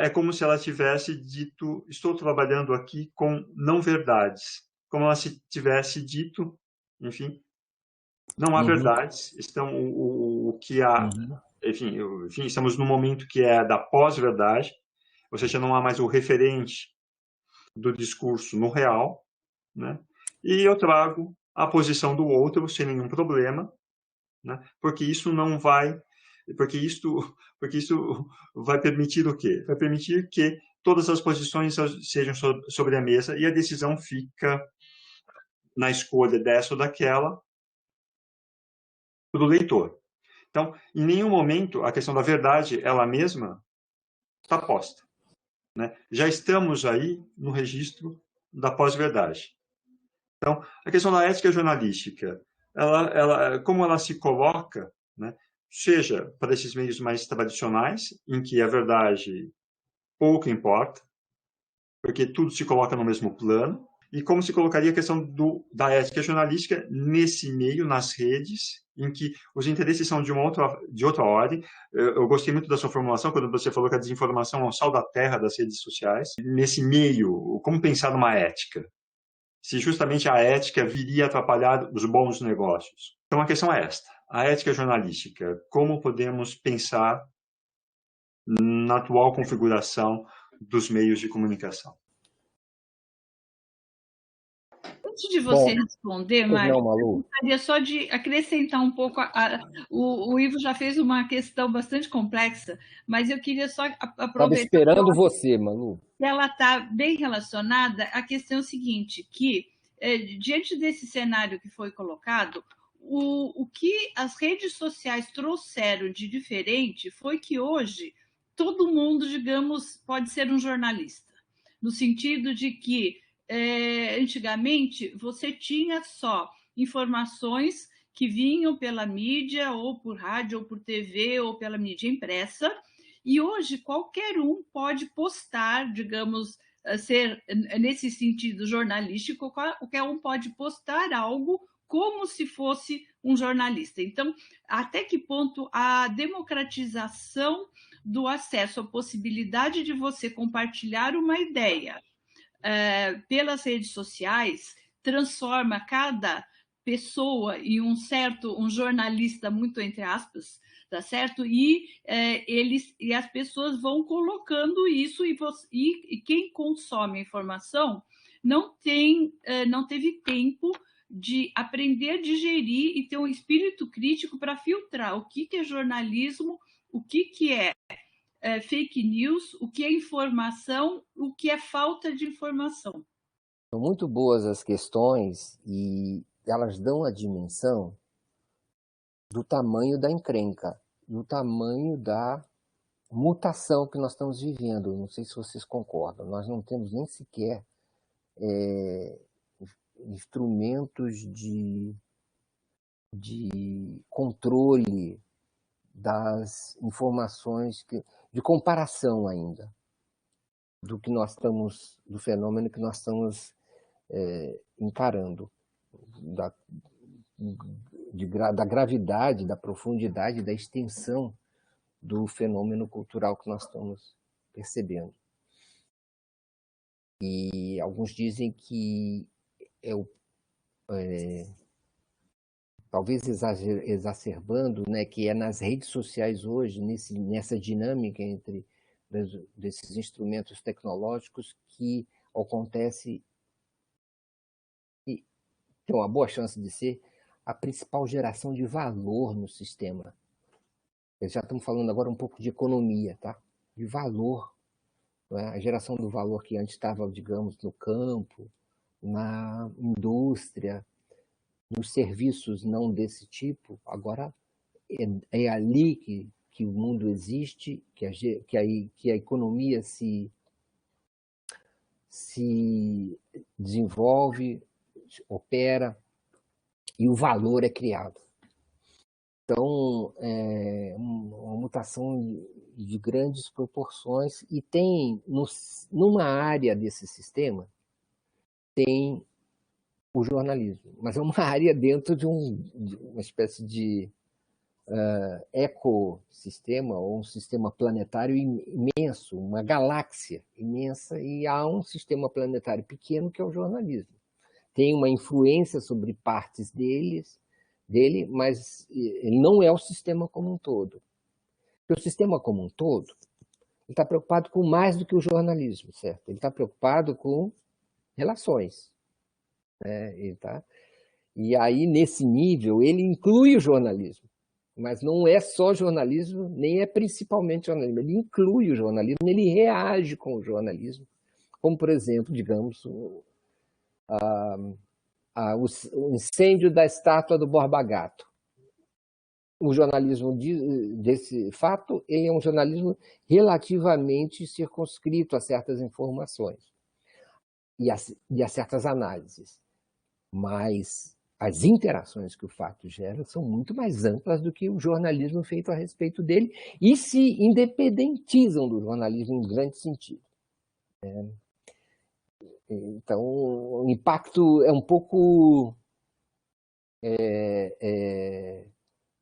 é como se ela tivesse dito, estou trabalhando aqui com não verdades, como ela se tivesse dito, enfim, não há verdades, o que há, enfim, estamos no momento que é da pós-verdade, ou seja, não há mais o referente do discurso no real, né? E eu trago a posição do outro sem nenhum problema, né? Porque isso vai permitir o quê? Vai permitir que todas as posições sejam sobre a mesa e a decisão fica na escolha dessa ou daquela do leitor. Então, em nenhum momento a questão da verdade ela mesma está posta, né? Já estamos aí no registro da pós-verdade. Então, a questão da ética jornalística, como ela se coloca, né? Seja para esses meios mais tradicionais, em que a verdade pouco importa, porque tudo se coloca no mesmo plano, e como se colocaria a questão da ética jornalística nesse meio, nas redes, em que os interesses são de outra ordem. Eu gostei muito da sua formulação, quando você falou que a desinformação é o sal da terra das redes sociais. Nesse meio, como pensar numa ética? Se justamente a ética viria a atrapalhar os bons negócios. Então, a questão é esta. A ética jornalística, como podemos pensar na atual configuração dos meios de comunicação? Antes de você responder, Mário, eu gostaria só de acrescentar um pouco. O Ivo já fez uma questão bastante complexa, mas eu queria só aproveitar. Estava esperando você, Manu. Ela está bem relacionada à questão seguinte, que, diante desse cenário que foi colocado, o que as redes sociais trouxeram de diferente foi que hoje todo mundo, digamos, pode ser um jornalista, no sentido de que antigamente você tinha só informações que vinham pela mídia, ou por rádio, ou por TV, ou pela mídia impressa, E hoje qualquer um pode postar, digamos, ser nesse sentido jornalístico, qualquer um pode postar algo como se fosse um jornalista. Então, até que ponto a democratização do acesso, a possibilidade de você compartilhar uma ideia pelas redes sociais transforma cada pessoa em um jornalista, muito entre aspas, tá certo? E as pessoas vão colocando isso e quem consome a informação não teve tempo de aprender a digerir e ter um espírito crítico para filtrar o que é jornalismo, o que é fake news, o que é informação, o que é falta de informação. São muito boas as questões e elas dão a dimensão do tamanho da encrenca, do tamanho da mutação que nós estamos vivendo. Não sei se vocês concordam, nós não temos nem sequer instrumentos de controle das informações, de comparação ainda do que nós estamos, do fenômeno que nós estamos encarando, da gravidade, da profundidade, da extensão do fenômeno cultural que nós estamos percebendo. E alguns dizem que talvez exacerbando, né, que é nas redes sociais hoje, nessa dinâmica entre desses instrumentos tecnológicos que acontece e tem uma boa chance de ser a principal geração de valor no sistema. Já estamos falando agora um pouco de economia, tá? De valor. Não é? A geração do valor que antes estava, digamos, no campo, na indústria, nos serviços não desse tipo, agora é ali que o mundo existe, que a economia se desenvolve, opera, e o valor é criado. Então, é uma mutação de grandes proporções e tem, numa área desse sistema, tem o jornalismo, mas é uma área dentro de uma espécie de ecossistema ou um sistema planetário imenso, uma galáxia imensa, e há um sistema planetário pequeno que é o jornalismo. Tem uma influência sobre partes dele, mas ele não é o sistema como um todo. Porque o sistema como um todo está preocupado com mais do que o jornalismo, certo? Ele está preocupado com relações. E aí, nesse nível, ele inclui o jornalismo. Mas não é só jornalismo, nem é principalmente jornalismo. Ele inclui o jornalismo, ele reage com o jornalismo. Como, por exemplo, digamos, o incêndio da estátua do Borba Gato. O jornalismo desse fato, ele é um jornalismo relativamente circunscrito a certas informações e a certas análises. Mas as interações que o fato gera são muito mais amplas do que o jornalismo feito a respeito dele e se independentizam do jornalismo em grande sentido. Então, o impacto é um pouco...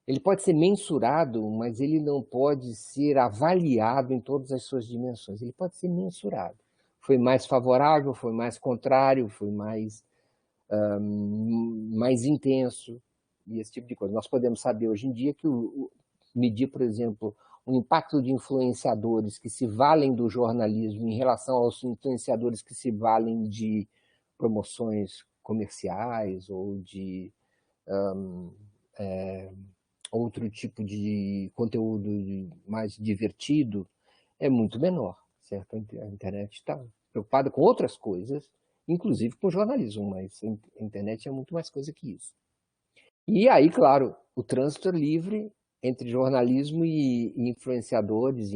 ele pode ser mensurado, mas ele não pode ser avaliado em todas as suas dimensões. Ele pode ser mensurado. Foi mais favorável, foi mais contrário, foi mais intenso, e esse tipo de coisa. Nós podemos saber hoje em dia que medir, por exemplo, o impacto de influenciadores que se valem do jornalismo em relação aos influenciadores que se valem de promoções comerciais ou de outro tipo de conteúdo mais divertido, é muito menor, certo? A internet está preocupada com outras coisas, inclusive com jornalismo, mas a internet é muito mais coisa que isso. E aí, claro, o trânsito é livre entre jornalismo e influenciadores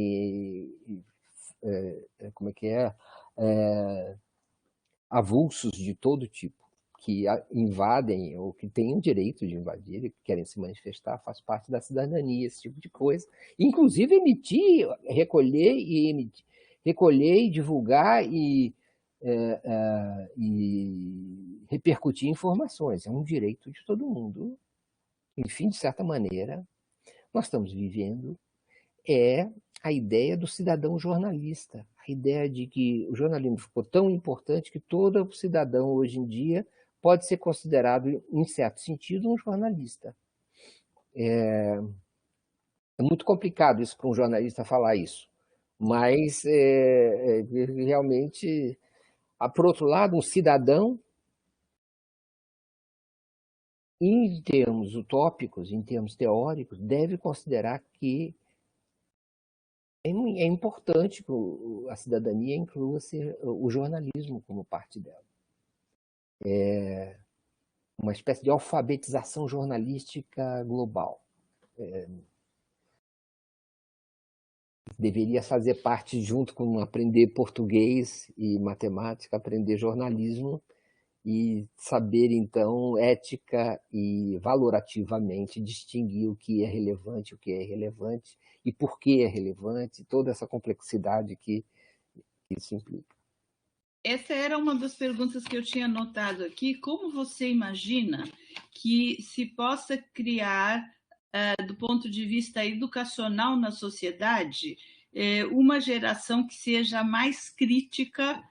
avulsos de todo tipo. que invadem ou que têm o direito de invadir e que querem se manifestar, faz parte da cidadania, esse tipo de coisa. Inclusive emitir, recolher e divulgar e repercutir informações. É um direito de todo mundo. Enfim, de certa maneira, nós estamos vivendo a ideia do cidadão jornalista, a ideia de que o jornalismo ficou tão importante que todo cidadão hoje em dia pode ser considerado, em certo sentido, um jornalista. É muito complicado isso para um jornalista falar isso, mas realmente, por outro lado, um cidadão, em termos utópicos, em termos teóricos, deve considerar que é importante que a cidadania inclua o jornalismo como parte dela. É uma espécie de alfabetização jornalística global. Deveria fazer parte, junto com aprender português e matemática, aprender jornalismo e saber, então, ética e valorativamente distinguir o que é relevante, o que é irrelevante e por que é relevante, toda essa complexidade que isso implica. Essa era uma das perguntas que eu tinha anotado aqui. Como você imagina que se possa criar, do ponto de vista educacional na sociedade, uma geração que seja mais crítica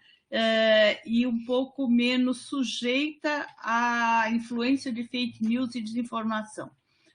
e um pouco menos sujeita à influência de fake news e desinformação?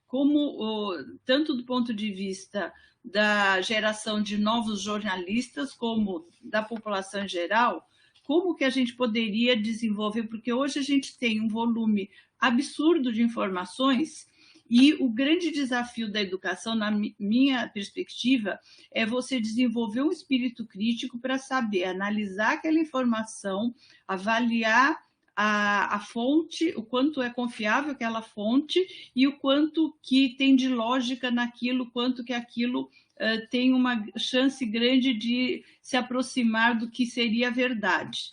Como, tanto do ponto de vista da geração de novos jornalistas, como da população em geral, como que a gente poderia desenvolver, porque hoje a gente tem um volume absurdo de informações e o grande desafio da educação, na minha perspectiva, é você desenvolver um espírito crítico para saber analisar aquela informação, avaliar a fonte, o quanto é confiável aquela fonte e o quanto que tem de lógica naquilo, quanto que aquilo tem uma chance grande de se aproximar do que seria a verdade.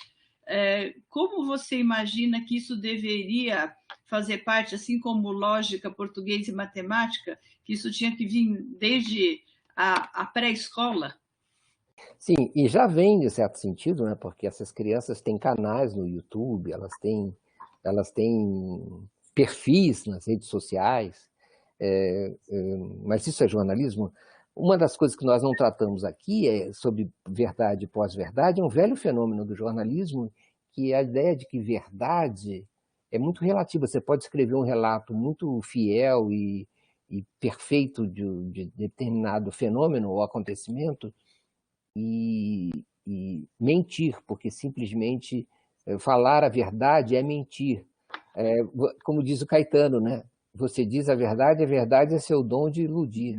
Como você imagina que isso deveria fazer parte, assim como lógica, português e matemática, que isso tinha que vir desde a pré-escola? Sim, e já vem de certo sentido, né? Porque essas crianças têm canais no YouTube, elas têm perfis nas redes sociais, mas isso é jornalismo? Uma das coisas que nós não tratamos aqui é sobre verdade e pós-verdade, é um velho fenômeno do jornalismo, que é a ideia de que verdade é muito relativa. Você pode escrever um relato muito fiel e perfeito de determinado fenômeno ou acontecimento e mentir, porque simplesmente falar a verdade é mentir. Como diz o Caetano, né? Você diz a verdade é seu dom de iludir.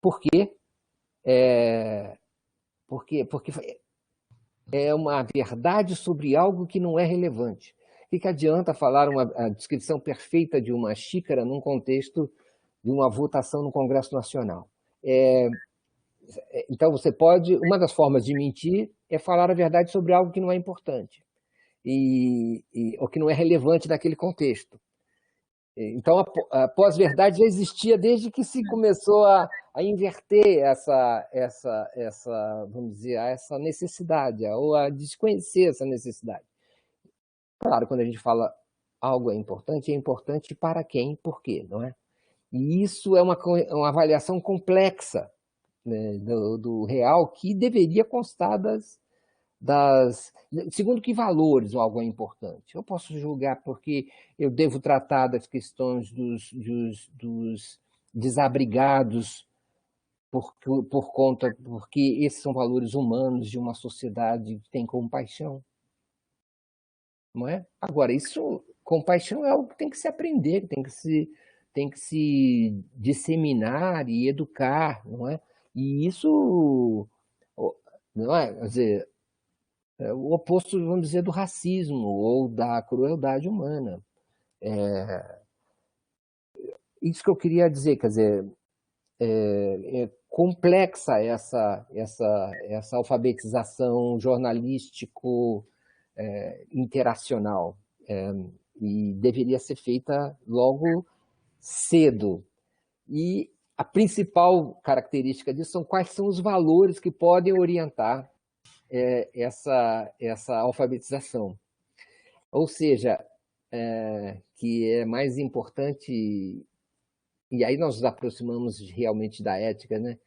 Por quê? Porque é uma verdade sobre algo que não é relevante. O que adianta falar a descrição perfeita de uma xícara num contexto de uma votação no Congresso Nacional? Então, uma das formas de mentir é falar a verdade sobre algo que não é importante, ou que não é relevante naquele contexto. Então, a pós-verdade já existia desde que se começou a inverter vamos dizer, essa necessidade, ou a desconhecer essa necessidade. Claro, quando a gente fala algo é importante para quem e por quê, não é? E isso é uma avaliação complexa, né, do real, que deveria constar segundo que valores algo é importante. Eu posso julgar porque eu devo tratar das questões dos desabrigados porque esses são valores humanos de uma sociedade que tem compaixão, não é? Agora, compaixão é algo que tem que se aprender, tem que se disseminar e educar, não é? E isso, não é? Quer dizer, o oposto, vamos dizer, do racismo ou da crueldade humana. Isso que eu queria dizer, quer dizer, é complexa essa alfabetização jornalístico interacional, e deveria ser feita logo cedo. E a principal característica disso são quais são os valores que podem orientar essa alfabetização. Ou seja, que é mais importante, e aí nós nos aproximamos realmente da ética, né?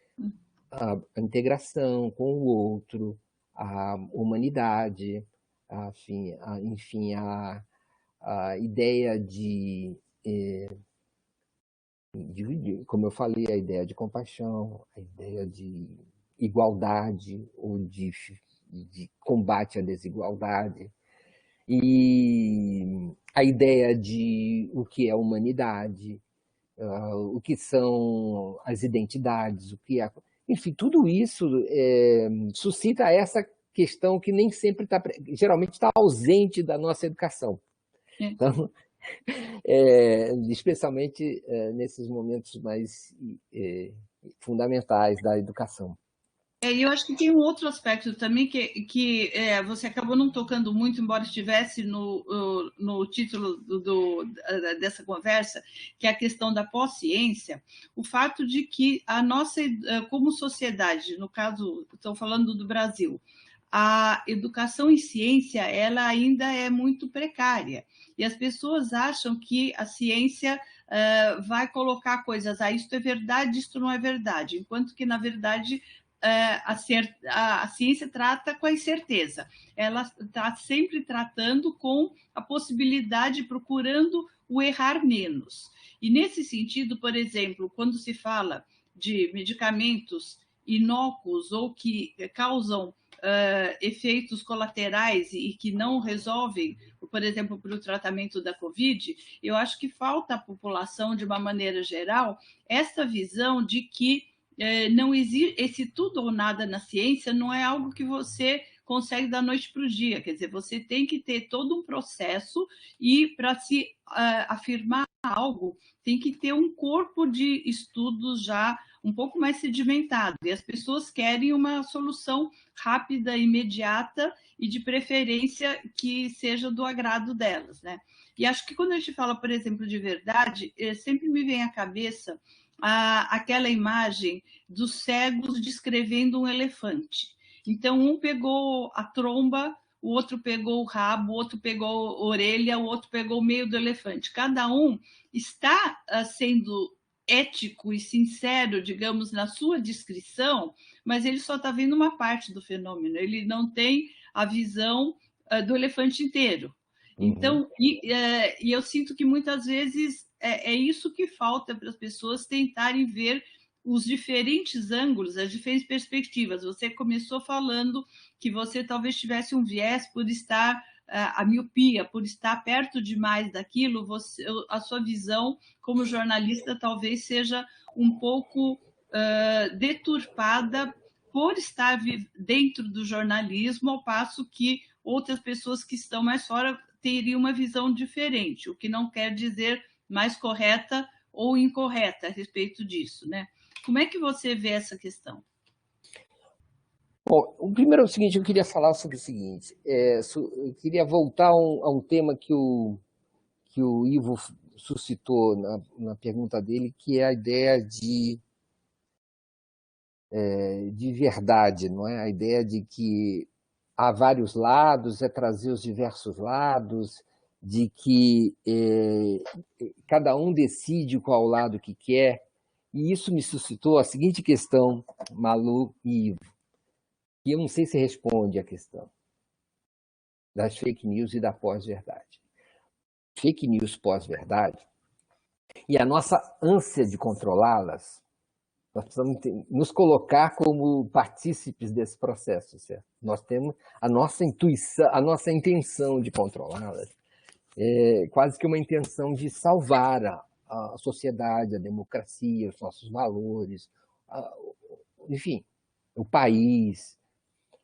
A integração com o outro, a humanidade, enfim, a ideia como eu falei, a ideia de compaixão, a ideia de igualdade ou de combate à desigualdade, e a ideia de o que é humanidade, o que são as identidades, o que é... Enfim, tudo isso suscita essa questão que nem sempre está, geralmente está ausente da nossa educação. Então, especialmente nesses momentos mais fundamentais da educação. E eu acho que tem um outro aspecto também que você acabou não tocando muito, embora estivesse no título dessa conversa, que é a questão da pós-ciência, o fato de que a nossa, como sociedade, no caso, estou falando do Brasil, a educação em ciência ela ainda é muito precária. E as pessoas acham que a ciência vai colocar coisas, isto é verdade, isto não é verdade, enquanto que, na verdade, a ciência trata com a incerteza. Ela está sempre tratando com a possibilidade, procurando o errar menos. E, nesse sentido, por exemplo, quando se fala de medicamentos inócuos ou que causam efeitos colaterais e que não resolvem, por exemplo, para o tratamento da Covid, eu acho que falta à população, de uma maneira geral, essa visão de que não existe esse tudo ou nada na ciência, não é algo que você consegue da noite para o dia, quer dizer, você tem que ter todo um processo e para se afirmar algo, tem que ter um corpo de estudos já um pouco mais sedimentado, e as pessoas querem uma solução rápida, imediata e de preferência que seja do agrado delas, né? E acho que quando a gente fala, por exemplo, de verdade, sempre me vem à cabeça aquela imagem dos cegos descrevendo um elefante. Então, um pegou a tromba, o outro pegou o rabo, o outro pegou a orelha, o outro pegou o meio do elefante. Cada um está sendo ético e sincero, digamos, na sua descrição, mas ele só está vendo uma parte do fenômeno, ele não tem a visão do elefante inteiro. Então, e eu sinto que muitas vezes é isso que falta para as pessoas tentarem ver os diferentes ângulos, as diferentes perspectivas. Você começou falando que você talvez tivesse um viés por estar, a miopia, por estar perto demais daquilo, a sua visão como jornalista talvez seja um pouco deturpada por estar dentro do jornalismo, ao passo que outras pessoas que estão mais fora teriam uma visão diferente, o que não quer dizer mais correta ou incorreta a respeito disso, né? Como é que você vê essa questão? Bom, o primeiro é o seguinte, eu queria falar sobre o seguinte, eu queria voltar a um tema que o Ivo suscitou na pergunta dele, que é a ideia de verdade, não é? A ideia de que há vários lados, é trazer os diversos lados, de que cada um decide qual lado que quer. E isso me suscitou a seguinte questão, Malu e Ivo, que eu não sei se responde a questão das fake news e da pós-verdade. Fake news pós-verdade e a nossa ânsia de controlá-las, nós precisamos nos colocar como partícipes desse processo, certo? Nós temos a nossa intuição, a nossa intenção de controlá-las, quase que uma intenção de salvar a sociedade, a democracia, os nossos valores, enfim, o país,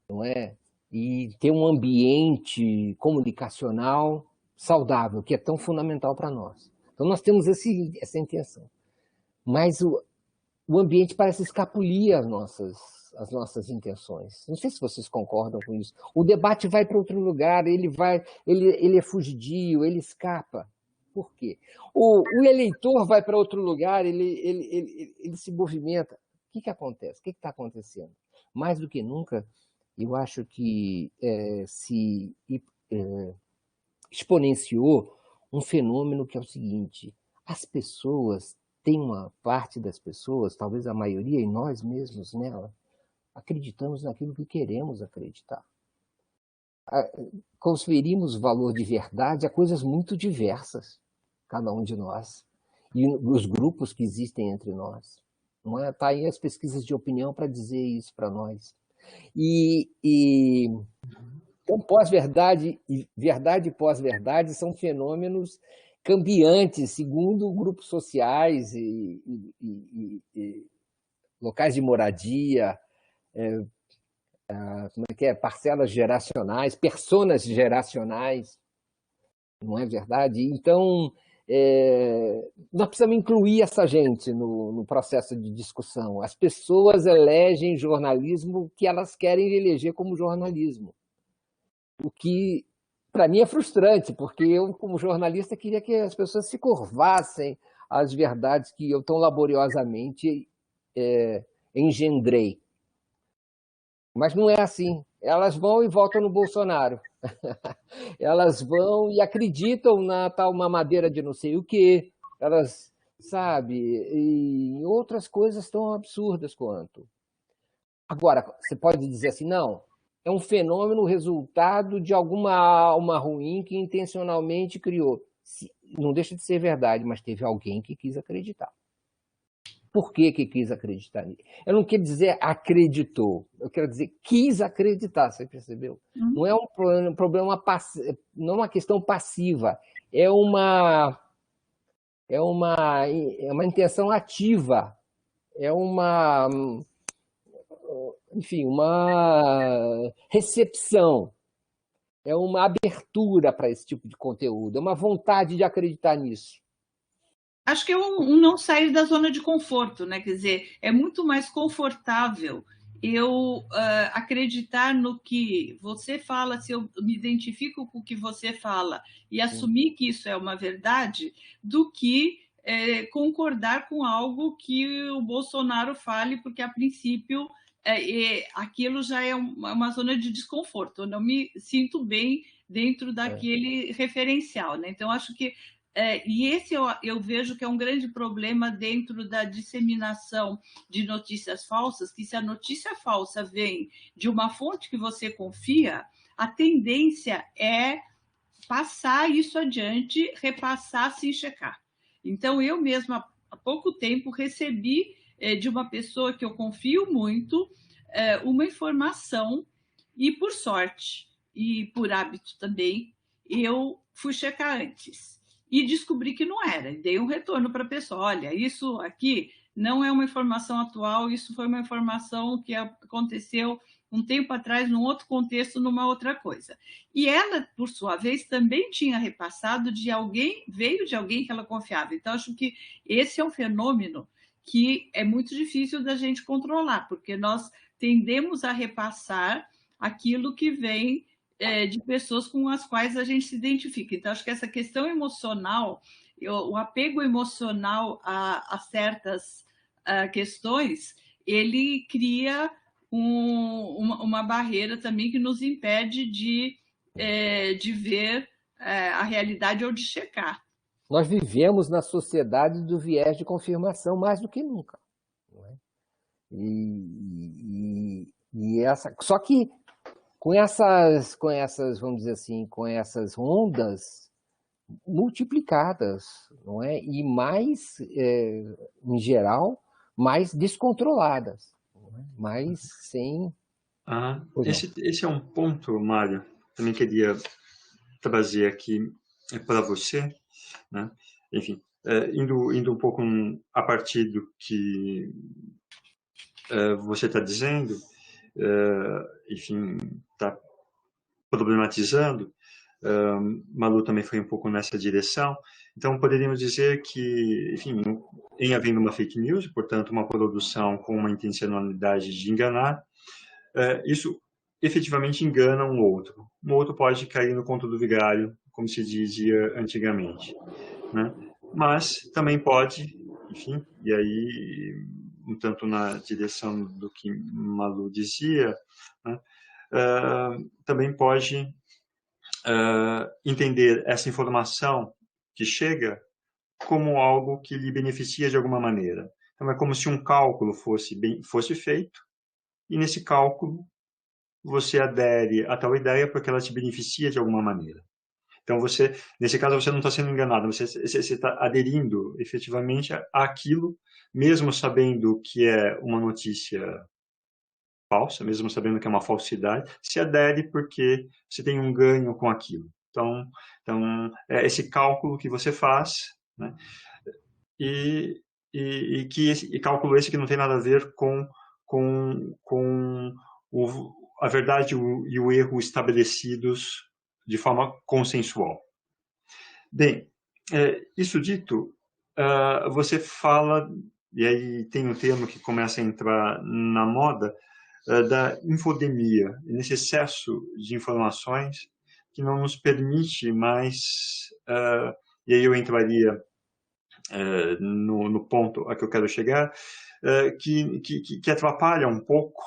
não é? E ter um ambiente comunicacional saudável, que é tão fundamental para nós. Então, nós temos essa intenção. Mas o ambiente parece escapulir as nossas intenções. Não sei se vocês concordam com isso. O debate vai para outro lugar, ele é fugidio, ele escapa. Por quê? O eleitor vai para outro lugar, ele se movimenta. O que acontece? O que está acontecendo? Mais do que nunca, eu acho que se exponenciou um fenômeno que é o seguinte: as pessoas, tem uma parte das pessoas, talvez a maioria, e nós mesmos nela, acreditamos naquilo que queremos acreditar. Conferimos valor de verdade a coisas muito diversas, cada um de nós, e os grupos que existem entre nós. Não é? Tá aí as pesquisas de opinião para dizer isso para nós. Então, pós-verdade e verdade e pós-verdade são fenômenos cambiantes, segundo grupos sociais e locais de moradia, parcelas geracionais, personas geracionais, não é verdade? Então, nós precisamos incluir essa gente no processo de discussão. As pessoas elegem jornalismo que elas querem eleger como jornalismo. O que, para mim, é frustrante, porque eu, como jornalista, queria que as pessoas se curvassem às verdades que eu tão laboriosamente engendrei. Mas não é assim. Elas vão e voltam no Bolsonaro. Elas vão e acreditam na tal mamadeira de não sei o quê. Elas, sabe, e outras coisas tão absurdas quanto. Agora, você pode dizer assim, não, é um fenômeno resultado de alguma alma ruim que intencionalmente criou. Não deixa de ser verdade, mas teve alguém que quis acreditar. Por que quis acreditar nisso? Eu não quero dizer acreditou, eu quero dizer quis acreditar, você percebeu? Não é um problema, não é uma questão passiva, é uma intenção ativa, é enfim, uma recepção, é uma abertura para esse tipo de conteúdo, é uma vontade de acreditar nisso. Acho que é um não sair da zona de conforto, né? Quer dizer, é muito mais confortável eu acreditar no que você fala, se eu me identifico com o que você fala e assumir que isso é uma verdade, do que concordar com algo que o Bolsonaro fale, porque a princípio aquilo já é uma zona de desconforto. Eu não me sinto bem dentro daquele referencial, né? Então, acho que e esse eu vejo que é um grande problema dentro da disseminação de notícias falsas, que se a notícia falsa vem de uma fonte que você confia, a tendência é passar isso adiante, repassar sem checar. Então, eu mesma, há pouco tempo, recebi de uma pessoa que eu confio muito uma informação e, por sorte, e por hábito também, eu fui checar antes. E descobri que não era. Dei um retorno para a pessoa. Olha, isso aqui não é uma informação atual, isso foi uma informação que aconteceu um tempo atrás, num outro contexto, numa outra coisa. E ela, por sua vez, também tinha repassado veio de alguém que ela confiava. Então, acho que esse é um fenômeno que é muito difícil da gente controlar, porque nós tendemos a repassar aquilo que vem de pessoas com as quais a gente se identifica. Então, acho que essa questão emocional, o apego emocional a certas questões, ele cria uma barreira também que nos impede de ver a realidade ou de checar. Nós vivemos na sociedade do viés de confirmação mais do que nunca. Não é? Só que com essas, vamos dizer assim, com essas ondas multiplicadas, não é? E mais, em geral, mais descontroladas, não é? Mais sem... Esse é um ponto, Mário, também queria trazer aqui para você, né? Enfim, indo um pouco a partir do que você está dizendo, enfim, está problematizando, Malu também foi um pouco nessa direção. Então, poderíamos dizer que, enfim, em havendo uma fake news, portanto, uma produção com uma intencionalidade de enganar, isso efetivamente engana um outro. Um outro pode cair no conto do vigário, como se dizia antigamente, né? Mas também pode, enfim, e aí, um tanto na direção do que Malu dizia, né? Também pode entender essa informação que chega como algo que lhe beneficia de alguma maneira. Então, é como se um cálculo fosse feito, e nesse cálculo você adere a tal ideia porque ela te beneficia de alguma maneira. Então, nesse caso, você não está sendo enganado, você está aderindo efetivamente àquilo, mesmo sabendo que é uma notícia falsa, mesmo sabendo que é uma falsidade, se adere porque você tem um ganho com aquilo. Então é esse cálculo que você faz, né? E cálculo esse que não tem nada a ver com a verdade e o erro estabelecidos de forma consensual. Bem, isso dito, você fala, e aí tem um termo que começa a entrar na moda, da infodemia, nesse excesso de informações que não nos permite mais, e aí eu entraria no ponto a que eu quero chegar, que atrapalha um pouco,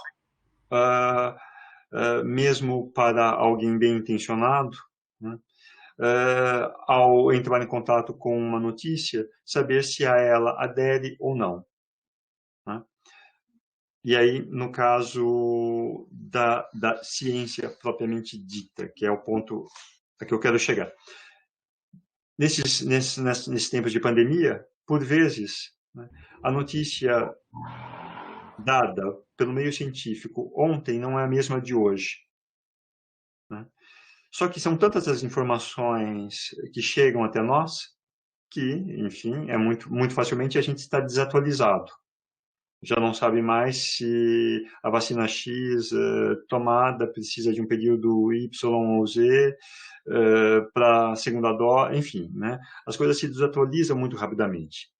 mesmo para alguém bem intencionado, né? Ao entrar em contato com uma notícia, saber se a ela adere ou não, né? E aí, no caso da ciência propriamente dita, que é o ponto a que eu quero chegar. Nesses tempos de pandemia, por vezes, né, a notícia dada pelo meio científico ontem não é a mesma de hoje, né? Só que são tantas as informações que chegam até nós que, enfim, é muito facilmente a gente está desatualizado. Já não sabe mais se a vacina X tomada precisa de um período Y ou Z para a segunda dose, enfim, né? As coisas se desatualizam muito rapidamente,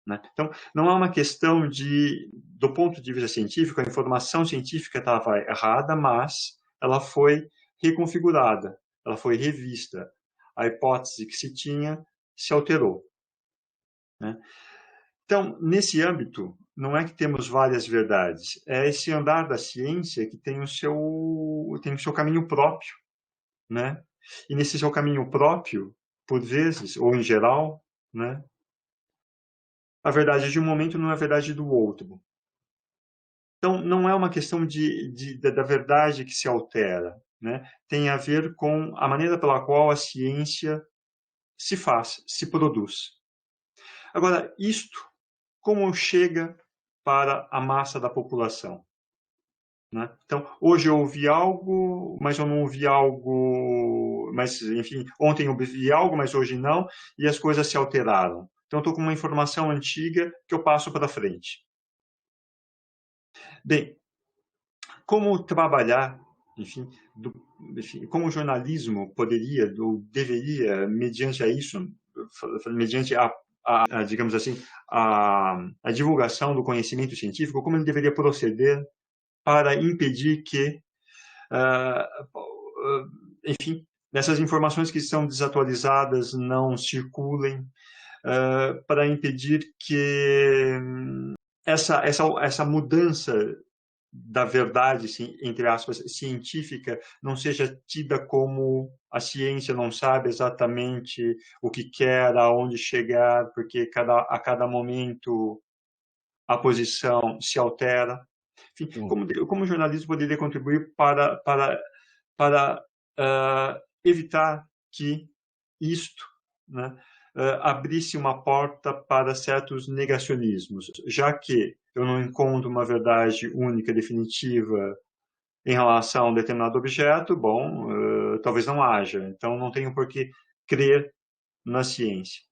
né? Então, não é uma questão do ponto de vista científico, a informação científica estava errada, mas ela foi reconfigurada, ela foi revista. A hipótese que se tinha se alterou, né? Então, nesse âmbito, não é que temos várias verdades, é esse andar da ciência que tem o seu caminho próprio, né? E nesse seu caminho próprio, por vezes, ou em geral, né, a verdade de um momento não é a verdade do outro. Então, não é uma questão da verdade que se altera, né? Tem a ver com a maneira pela qual a ciência se faz, se produz. Agora, isto como chega para a massa da população, né? Então, hoje eu ouvi algo, mas eu não ouvi algo, mas, enfim, ontem eu ouvi algo, mas hoje não, e as coisas se alteraram. Então, eu estou com uma informação antiga que eu passo para frente. Bem, como trabalhar, enfim, como o jornalismo poderia ou deveria, mediante a isso, mediante digamos assim, a divulgação do conhecimento científico, como ele deveria proceder para impedir que, enfim, essas informações que são desatualizadas não circulem, para impedir que essa mudança da verdade, entre aspas, científica, não seja tida como a ciência não sabe exatamente o que quer, aonde chegar, porque a cada momento a posição se altera. Enfim, como o jornalismo poderia contribuir para evitar que isto, né, abrisse uma porta para certos negacionismos, já que eu não encontro uma verdade única, definitiva em relação a um determinado objeto, bom, talvez não haja, então não tenho por que crer na ciência,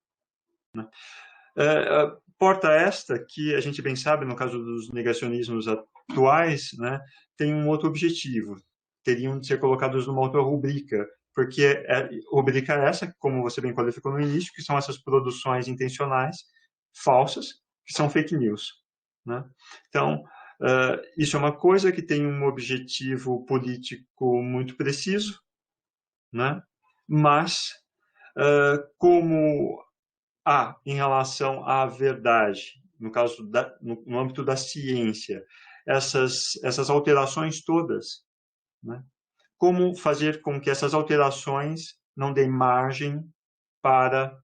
né? Porta esta que a gente bem sabe, no caso dos negacionismos atuais, né, tem um outro objetivo, teriam de ser colocados numa outra rubrica, porque rubrica essa, como você bem qualificou no início, que são essas produções intencionais falsas, que são fake news, né? Então, isso é uma coisa que tem um objetivo político muito preciso, né? Mas, como há, em relação à verdade, no caso no âmbito da ciência, essas alterações todas, né? Como fazer com que essas alterações não deem margem para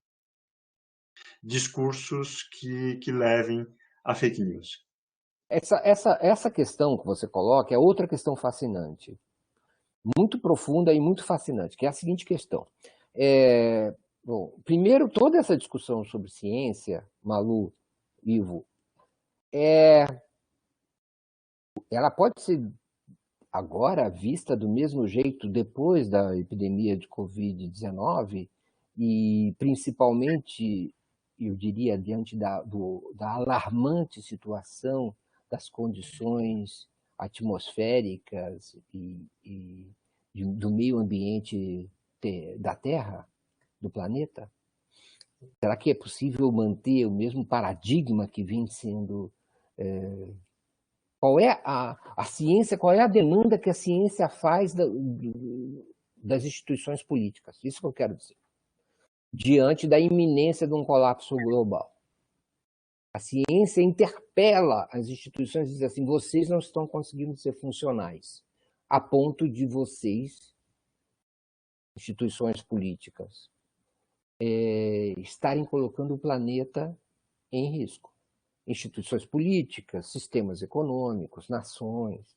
discursos que levem a fake news? Essa questão que você coloca é outra questão fascinante, muito profunda e muito fascinante, que é a seguinte questão. Bom, primeiro, toda essa discussão sobre ciência, Malu, Ivo, ela pode ser agora vista do mesmo jeito depois da epidemia de Covid-19 e principalmente, eu diria, diante da alarmante situação das condições atmosféricas e do meio ambiente da Terra, do planeta? Será que é possível manter o mesmo paradigma que vem sendo... Qual é a ciência, qual é a demanda que a ciência faz das instituições políticas? Isso que eu quero dizer. Diante da iminência de um colapso global. A ciência interpela as instituições e diz assim, vocês não estão conseguindo ser funcionais, a ponto de vocês, instituições políticas, estarem colocando o planeta em risco. Instituições políticas, sistemas econômicos, nações.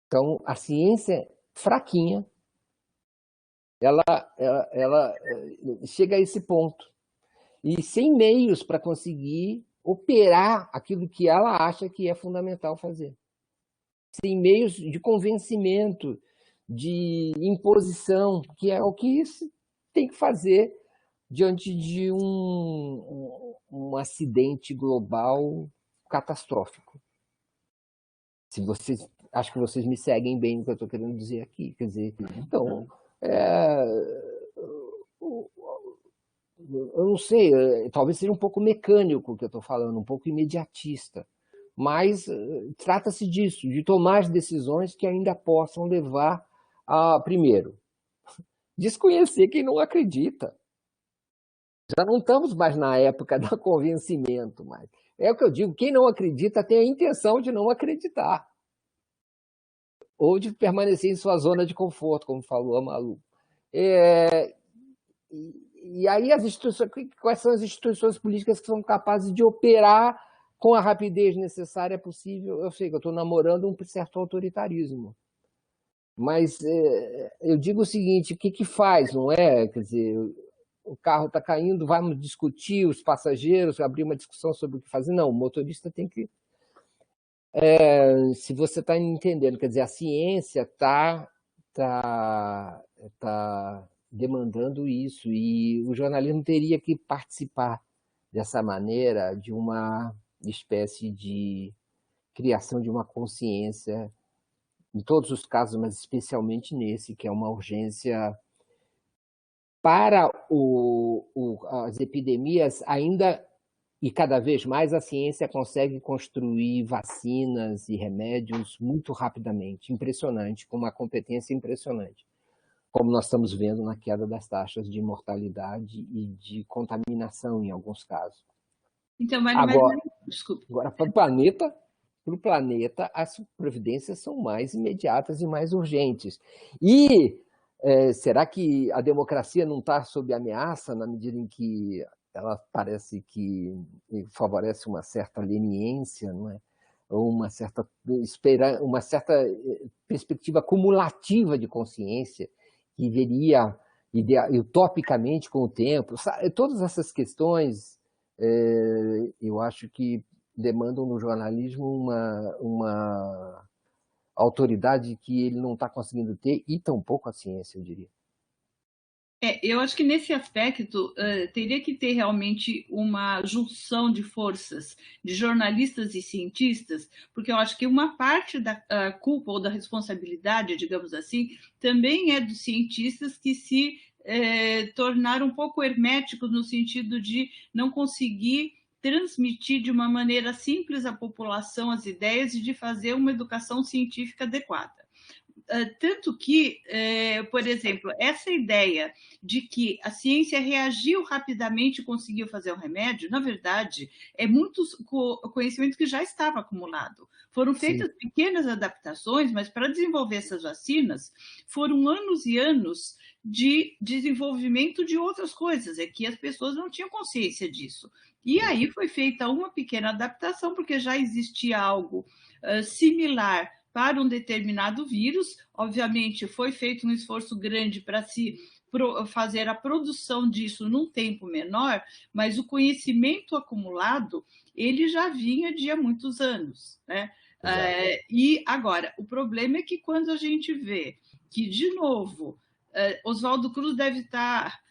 Então, a ciência fraquinha, ela chega a esse ponto. E sem meios para conseguir operar aquilo que ela acha que é fundamental fazer. Sem meios de convencimento, de imposição, que é o que tem que fazer diante de um acidente global catastrófico. Acho que vocês me seguem bem no que eu estou querendo dizer aqui. Quer dizer, então, eu não sei, talvez seja um pouco mecânico o que eu estou falando, um pouco imediatista, mas trata-se disso, de tomar decisões que ainda possam levar a, primeiro, desconhecer quem não acredita. Já não estamos mais na época do convencimento, mas é o que eu digo, quem não acredita tem a intenção de não acreditar. Ou de permanecer em sua zona de conforto, como falou a Malu. E aí quais são as instituições políticas que são capazes de operar com a rapidez necessária possível? Eu sei que eu estou namorando um certo autoritarismo. Mas eu digo o seguinte, o que faz, não é? Quer dizer, o carro está caindo, vamos discutir os passageiros, abrir uma discussão sobre o que fazer. Não, o motorista tem que... se você está entendendo, quer dizer, a ciência está demandando isso, e o jornalismo teria que participar dessa maneira de uma espécie de criação de uma consciência, em todos os casos, mas especialmente nesse, que é uma urgência para as epidemias ainda, e cada vez mais a ciência consegue construir vacinas e remédios muito rapidamente, impressionante, com uma competência impressionante, como nós estamos vendo na queda das taxas de mortalidade e de contaminação em alguns casos. Então, agora para o planeta, as providências são mais imediatas e mais urgentes. E será que a democracia não está sob ameaça na medida em que ela parece que favorece uma certa leniência, não é? Ou uma certa perspectiva cumulativa de consciência que viria utopicamente com o tempo? Todas essas questões, eu acho que demandam no jornalismo uma autoridade que ele não está conseguindo ter, e tampouco a ciência, eu diria. Eu acho que nesse aspecto teria que ter realmente uma junção de forças de jornalistas e cientistas, porque eu acho que uma parte da culpa ou da responsabilidade, digamos assim, também é dos cientistas que se tornaram um pouco herméticos no sentido de não conseguir transmitir de uma maneira simples à população as ideias e de fazer uma educação científica adequada. Tanto que, por exemplo, essa ideia de que a ciência reagiu rapidamente e conseguiu fazer o remédio, na verdade, é muito conhecimento que já estava acumulado. Foram feitas pequenas adaptações, mas para desenvolver essas vacinas, foram anos e anos de desenvolvimento de outras coisas, é que as pessoas não tinham consciência disso. E aí foi feita uma pequena adaptação, porque já existia algo similar para um determinado vírus. Obviamente, foi feito um esforço grande para se fazer a produção disso num tempo menor, mas o conhecimento acumulado, ele já vinha de há muitos anos, né? E agora, o problema é que quando a gente vê que, de novo, Oswaldo Cruz deve estar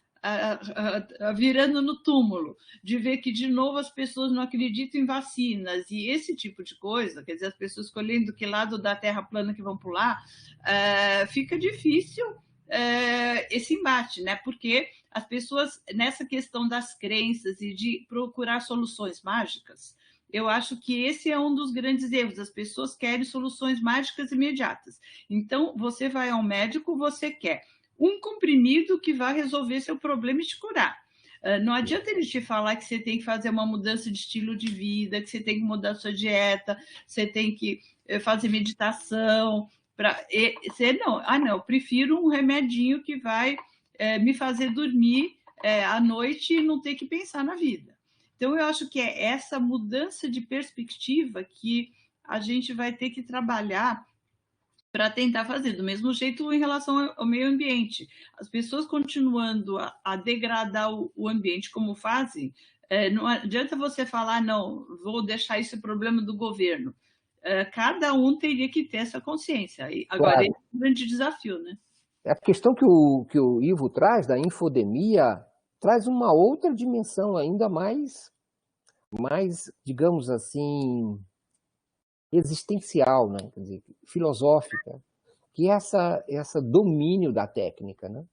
virando no túmulo, de ver que, de novo, as pessoas não acreditam em vacinas e esse tipo de coisa, quer dizer, as pessoas escolhendo que lado da Terra plana que vão pular, fica difícil esse embate, né? Porque as pessoas, nessa questão das crenças e de procurar soluções mágicas, eu acho que esse é um dos grandes erros. As pessoas querem soluções mágicas imediatas. Então, você vai ao médico, você quer um comprimido que vai resolver seu problema e te curar. Não adianta ele te falar que você tem que fazer uma mudança de estilo de vida, que você tem que mudar a sua dieta, você tem que fazer meditação. Não, eu prefiro um remedinho que vai me fazer dormir à noite e não ter que pensar na vida. Então, eu acho que é essa mudança de perspectiva que a gente vai ter que trabalhar para tentar fazer. Do mesmo jeito em relação ao meio ambiente. As pessoas continuando a degradar o ambiente como fazem, não adianta você falar, não, vou deixar esse problema do governo. Cada um teria que ter essa consciência. Agora, claro, esse é um grande desafio, né? A questão que o Ivo traz, da infodemia, traz uma outra dimensão ainda mais, digamos assim, existencial, né? Quer dizer, filosófica, que é essa domínio da técnica, né?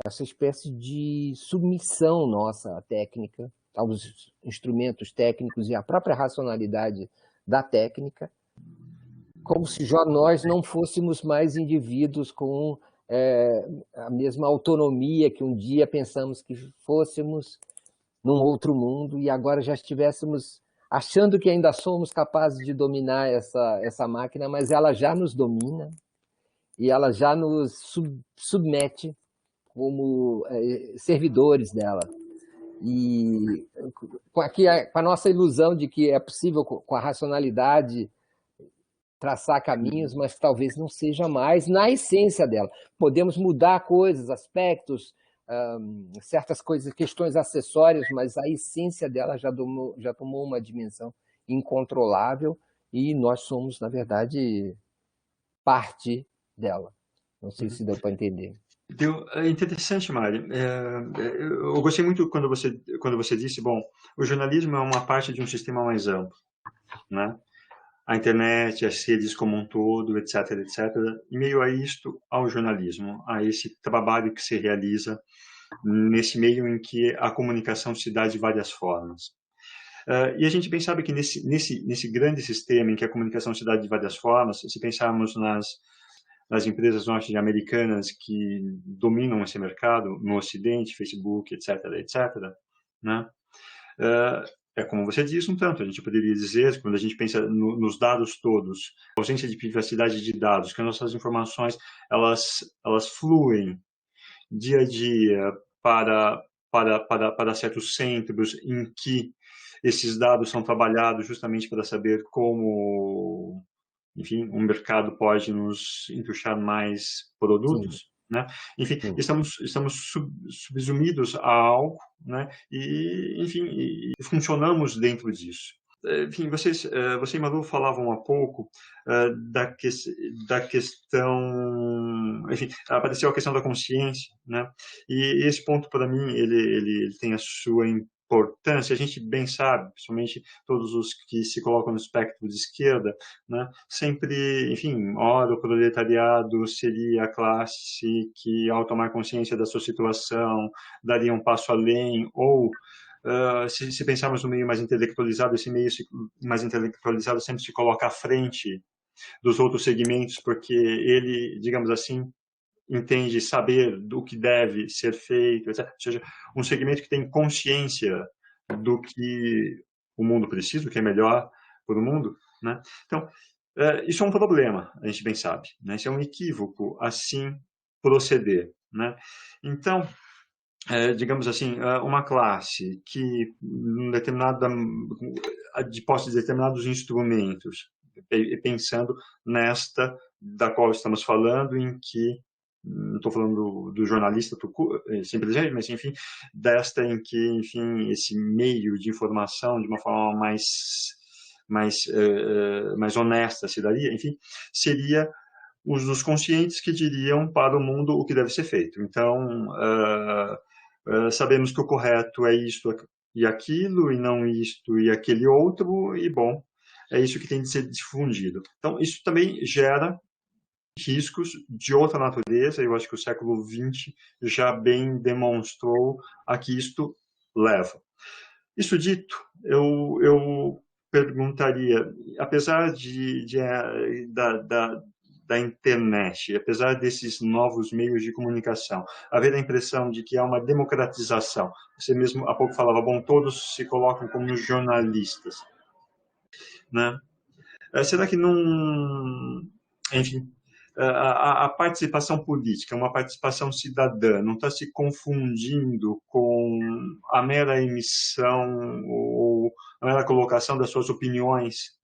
Essa espécie de submissão nossa à técnica, aos instrumentos técnicos e à própria racionalidade da técnica, como se já nós não fôssemos mais indivíduos com a mesma autonomia que um dia pensamos que fôssemos num outro mundo e agora já estivéssemos achando que ainda somos capazes de dominar essa máquina, mas ela já nos domina e ela já nos submete como servidores dela. E com a nossa ilusão de que é possível, com a racionalidade, traçar caminhos, mas talvez não seja mais na essência dela. Podemos mudar coisas, aspectos, certas coisas, questões acessórias, mas a essência dela já tomou uma dimensão incontrolável e nós somos, na verdade, parte dela. Não sei se deu para entender. É interessante, Mari. Eu gostei muito quando você disse, bom, o jornalismo é uma parte de um sistema mais amplo, né? A internet, as redes como um todo, etc, etc. Em meio a isto, ao jornalismo, a esse trabalho que se realiza nesse meio em que a comunicação se dá de várias formas. E a gente bem sabe que nesse grande sistema em que a comunicação se dá de várias formas, se pensarmos nas empresas norte-americanas que dominam esse mercado no Ocidente, Facebook, etc, etc, né? É como você disse um tanto, a gente poderia dizer, quando a gente pensa nos dados todos, a ausência de privacidade de dados, que as nossas informações, elas fluem dia a dia para certos centros em que esses dados são trabalhados justamente para saber como, enfim, um mercado pode nos entuchar mais produtos. Sim. Né? Enfim, estamos subsumidos a algo, né? E, enfim, funcionamos dentro disso. Enfim, você e Malu falavam há pouco da questão, enfim, apareceu a questão da consciência, né? E esse ponto, para mim, ele tem a sua importância, a gente bem sabe, principalmente todos os que se colocam no espectro de esquerda, né, sempre, enfim, ora o proletariado seria a classe que, ao tomar consciência da sua situação, daria um passo além, ou se pensarmos no meio mais intelectualizado, esse meio mais intelectualizado sempre se coloca à frente dos outros segmentos, porque ele, digamos assim, entende saber do que deve ser feito, etc. Ou seja, um segmento que tem consciência do que o mundo precisa, o que é melhor para o mundo, né? Então, isso é um problema, a gente bem sabe, né? Isso é um equívoco, assim, proceder, né? Então, digamos assim, uma classe que determinada de posse de determinados instrumentos, pensando nesta da qual estamos falando, em que não estou falando do jornalista simplesmente, mas enfim, desta em que, enfim, esse meio de informação de uma forma mais honesta se daria, enfim, seria os dos conscientes que diriam para o mundo o que deve ser feito. Então, sabemos que o correto é isto e aquilo, e não isto e aquele outro, e bom, é isso que tem de ser difundido. Então, isso também gera riscos de outra natureza, eu acho que o século XX já bem demonstrou a que isto leva. Isso dito, eu perguntaria, apesar da internet, apesar desses novos meios de comunicação, haver a impressão de que há uma democratização. Você mesmo há pouco falava, bom, todos se colocam como jornalistas, né? Será que não, enfim, a participação política, uma participação cidadã, não está se confundindo com a mera emissão ou a mera colocação das suas opiniões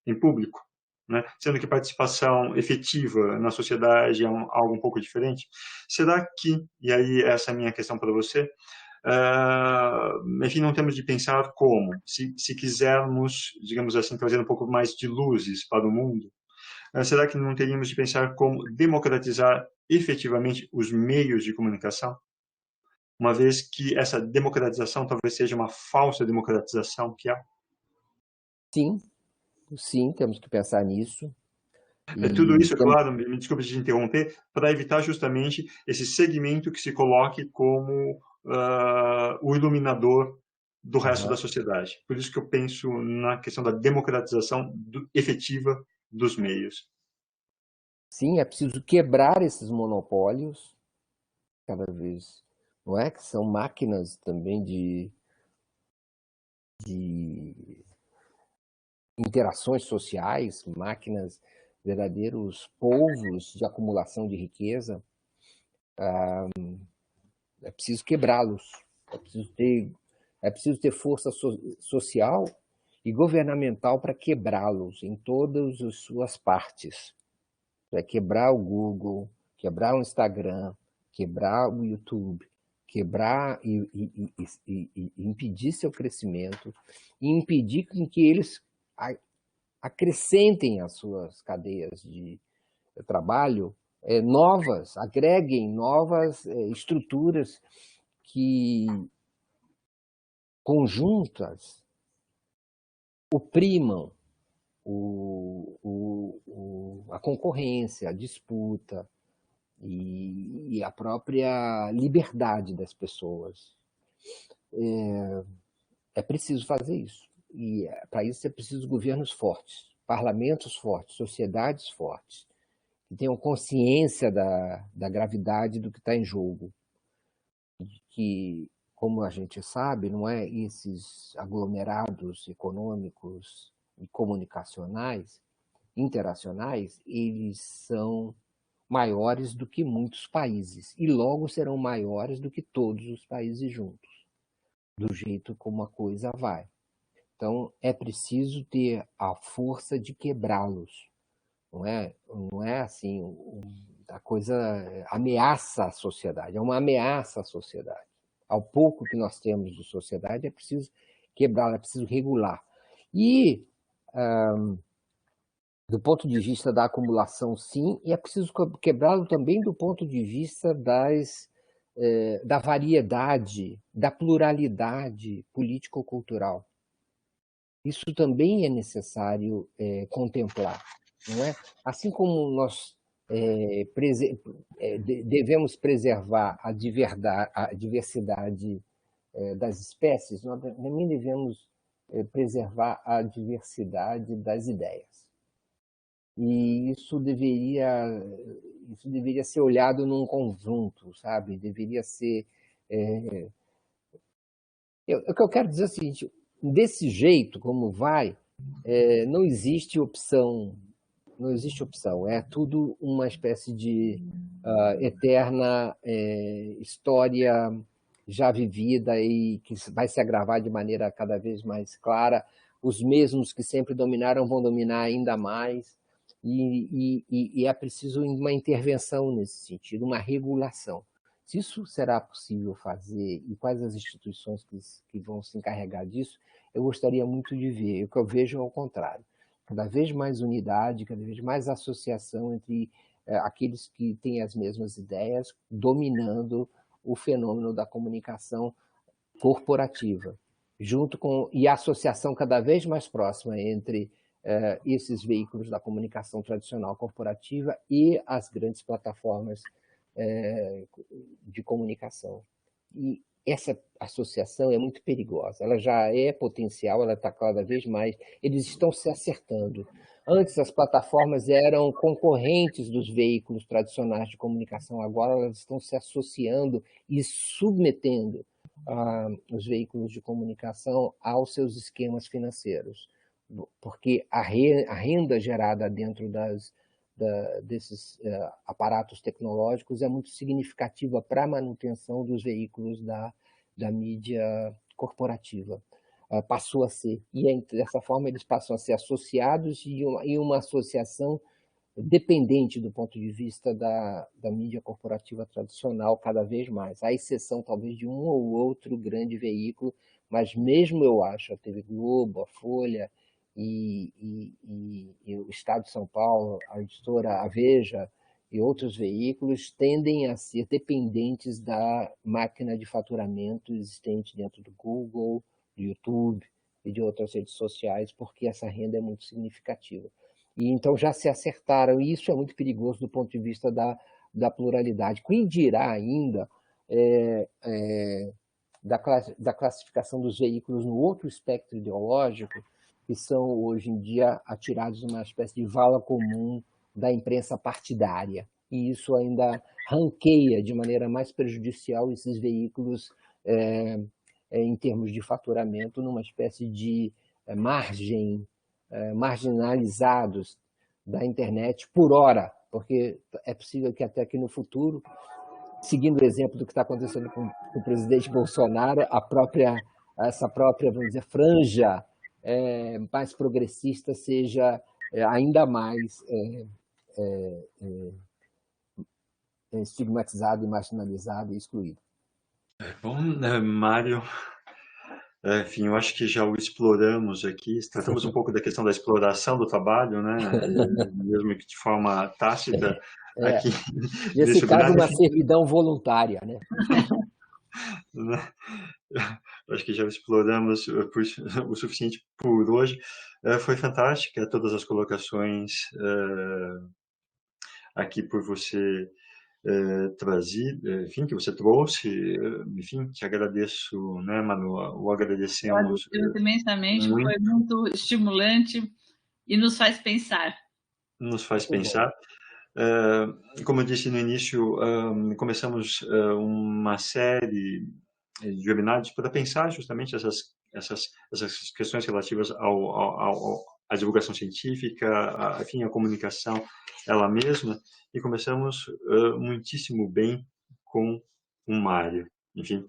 em público? Né? Sendo que participação efetiva na sociedade é algo um pouco diferente. Será que, e aí essa é a minha questão para você, enfim, não temos de pensar como, se quisermos, digamos assim, trazer um pouco mais de luzes para o mundo, será que não teríamos de pensar como democratizar efetivamente os meios de comunicação? Uma vez que essa democratização talvez seja uma falsa democratização que há. Sim, sim, temos que pensar nisso. Tudo isso, claro, me desculpe de interromper, para evitar justamente esse segmento que se coloque como o iluminador do resto da sociedade. Por isso que eu penso na questão da democratização efetiva dos meios. Sim, é preciso quebrar esses monopólios cada vez, não é? Que são máquinas também de interações sociais, máquinas, verdadeiros polvos de acumulação de riqueza. É preciso quebrá-los, é preciso ter força social e governamental para quebrá-los em todas as suas partes. É quebrar o Google, quebrar o Instagram, quebrar o YouTube, quebrar e impedir seu crescimento e impedir que eles acrescentem às suas cadeias de trabalho novas, agreguem novas estruturas que conjuntas oprimam a concorrência, a disputa e a própria liberdade das pessoas. É preciso fazer isso. E para isso é preciso governos fortes, parlamentos fortes, sociedades fortes, que tenham consciência da gravidade do que está em jogo. Que, como a gente sabe, não é, esses aglomerados econômicos e comunicacionais, interacionais, eles são maiores do que muitos países e logo serão maiores do que todos os países juntos, do jeito como a coisa vai. Então, é preciso ter a força de quebrá-los. Não é assim, a coisa ameaça a sociedade, é uma ameaça à sociedade. Ao pouco que nós temos de sociedade, é preciso quebrá-la, é preciso regular. E, do ponto de vista da acumulação, sim, e é preciso quebrá-lo também do ponto de vista das da variedade, da pluralidade político-cultural. Isso também é necessário contemplar, não é? Assim como nós devemos preservar a diversidade das espécies, nós também devemos preservar a diversidade das ideias. E isso deveria ser olhado num conjunto, sabe? Deveria ser... O que eu quero dizer é o seguinte, desse jeito, como vai, não existe opção, é tudo uma espécie de eterna história já vivida e que vai se agravar de maneira cada vez mais clara. Os mesmos que sempre dominaram vão dominar ainda mais, e é preciso uma intervenção nesse sentido, uma regulação. Se isso será possível fazer e quais as instituições que vão se encarregar disso, eu gostaria muito de ver. O que eu vejo é o contrário. Cada vez mais unidade, cada vez mais associação entre aqueles que têm as mesmas ideias, dominando o fenômeno da comunicação corporativa, e a associação cada vez mais próxima entre esses veículos da comunicação tradicional corporativa e as grandes plataformas de comunicação. E essa associação é muito perigosa, ela já é potencial, ela está cada vez mais, eles estão se acertando. Antes as plataformas eram concorrentes dos veículos tradicionais de comunicação, agora elas estão se associando e submetendo os veículos de comunicação aos seus esquemas financeiros, porque a renda gerada dentro desses aparatos tecnológicos é muito significativa para a manutenção dos veículos da mídia corporativa. Passou a ser. E dessa forma eles passam a ser associados e uma associação dependente do ponto de vista da mídia corporativa tradicional cada vez mais, à exceção talvez de um ou outro grande veículo, mas mesmo eu acho a TV Globo, a Folha, e o Estado de São Paulo, a editora A Veja e outros veículos tendem a ser dependentes da máquina de faturamento existente dentro do Google, do YouTube e de outras redes sociais, porque essa renda é muito significativa. E então já se acertaram, e isso é muito perigoso do ponto de vista da pluralidade. Quem dirá ainda da classificação dos veículos no outro espectro ideológico, que são, hoje em dia, atirados numa espécie de vala comum da imprensa partidária. E isso ainda ranqueia de maneira mais prejudicial esses veículos em termos de faturamento, numa espécie de marginalizados da internet por hora, porque é possível que até que no futuro, seguindo o exemplo do que está acontecendo com o presidente Bolsonaro, essa própria, vamos dizer, franja mais progressista seja ainda mais estigmatizado e marginalizado e excluído. Bom, Mário, enfim, eu acho que já o exploramos aqui, tratamos um pouco da questão da exploração do trabalho, né? Mesmo que de forma tácita. Aqui, nesse caso, uma servidão voluntária, né? Acho que já exploramos o suficiente por hoje. Foi fantástica todas as colocações aqui por você trazido, enfim, que você trouxe, enfim, te agradeço, né, Manu, o agradecemos. Agradecemos imensamente, muito. Foi muito estimulante e nos faz pensar. Nos faz pensar. Como eu disse no início, começamos uma série de webinars para pensar justamente essas questões relativas à divulgação científica, enfim, à comunicação ela mesma, e começamos muitíssimo bem com o Mário. Enfim,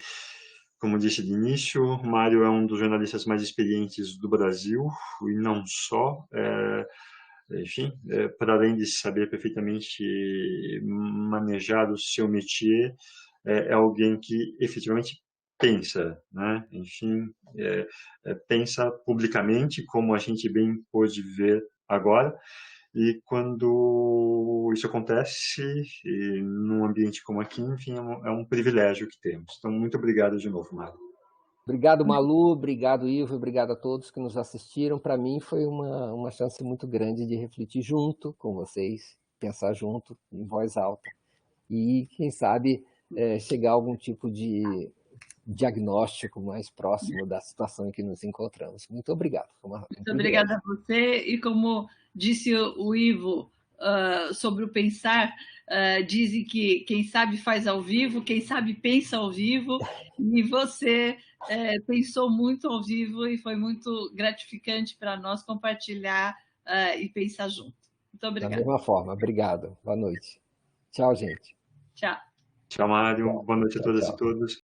como disse de início, o Mário é um dos jornalistas mais experientes do Brasil, e não só. Enfim, para além de saber perfeitamente manejar o seu métier, é alguém que efetivamente pensa, né? Enfim, pensa publicamente, como a gente bem pôde ver agora, E quando isso acontece, e num ambiente como aqui, enfim, é um privilégio que temos. Então, muito obrigado de novo, Mário. Obrigado, Malu, obrigado, Ivo, obrigado a todos que nos assistiram. Para mim foi uma chance muito grande de refletir junto com vocês, pensar junto, em voz alta. E, quem sabe, chegar a algum tipo de diagnóstico mais próximo da situação em que nos encontramos. Muito obrigado. Foi Muito obrigada a você. E como disse o Ivo sobre o pensar, dizem que quem sabe faz ao vivo, quem sabe pensa ao vivo, e você pensou muito ao vivo e foi muito gratificante para nós compartilhar e pensar junto. Muito obrigada. Da mesma forma, obrigado. Boa noite. Tchau, gente. Tchau. Tchau, Mário. Boa noite a todas e Tchau. todos.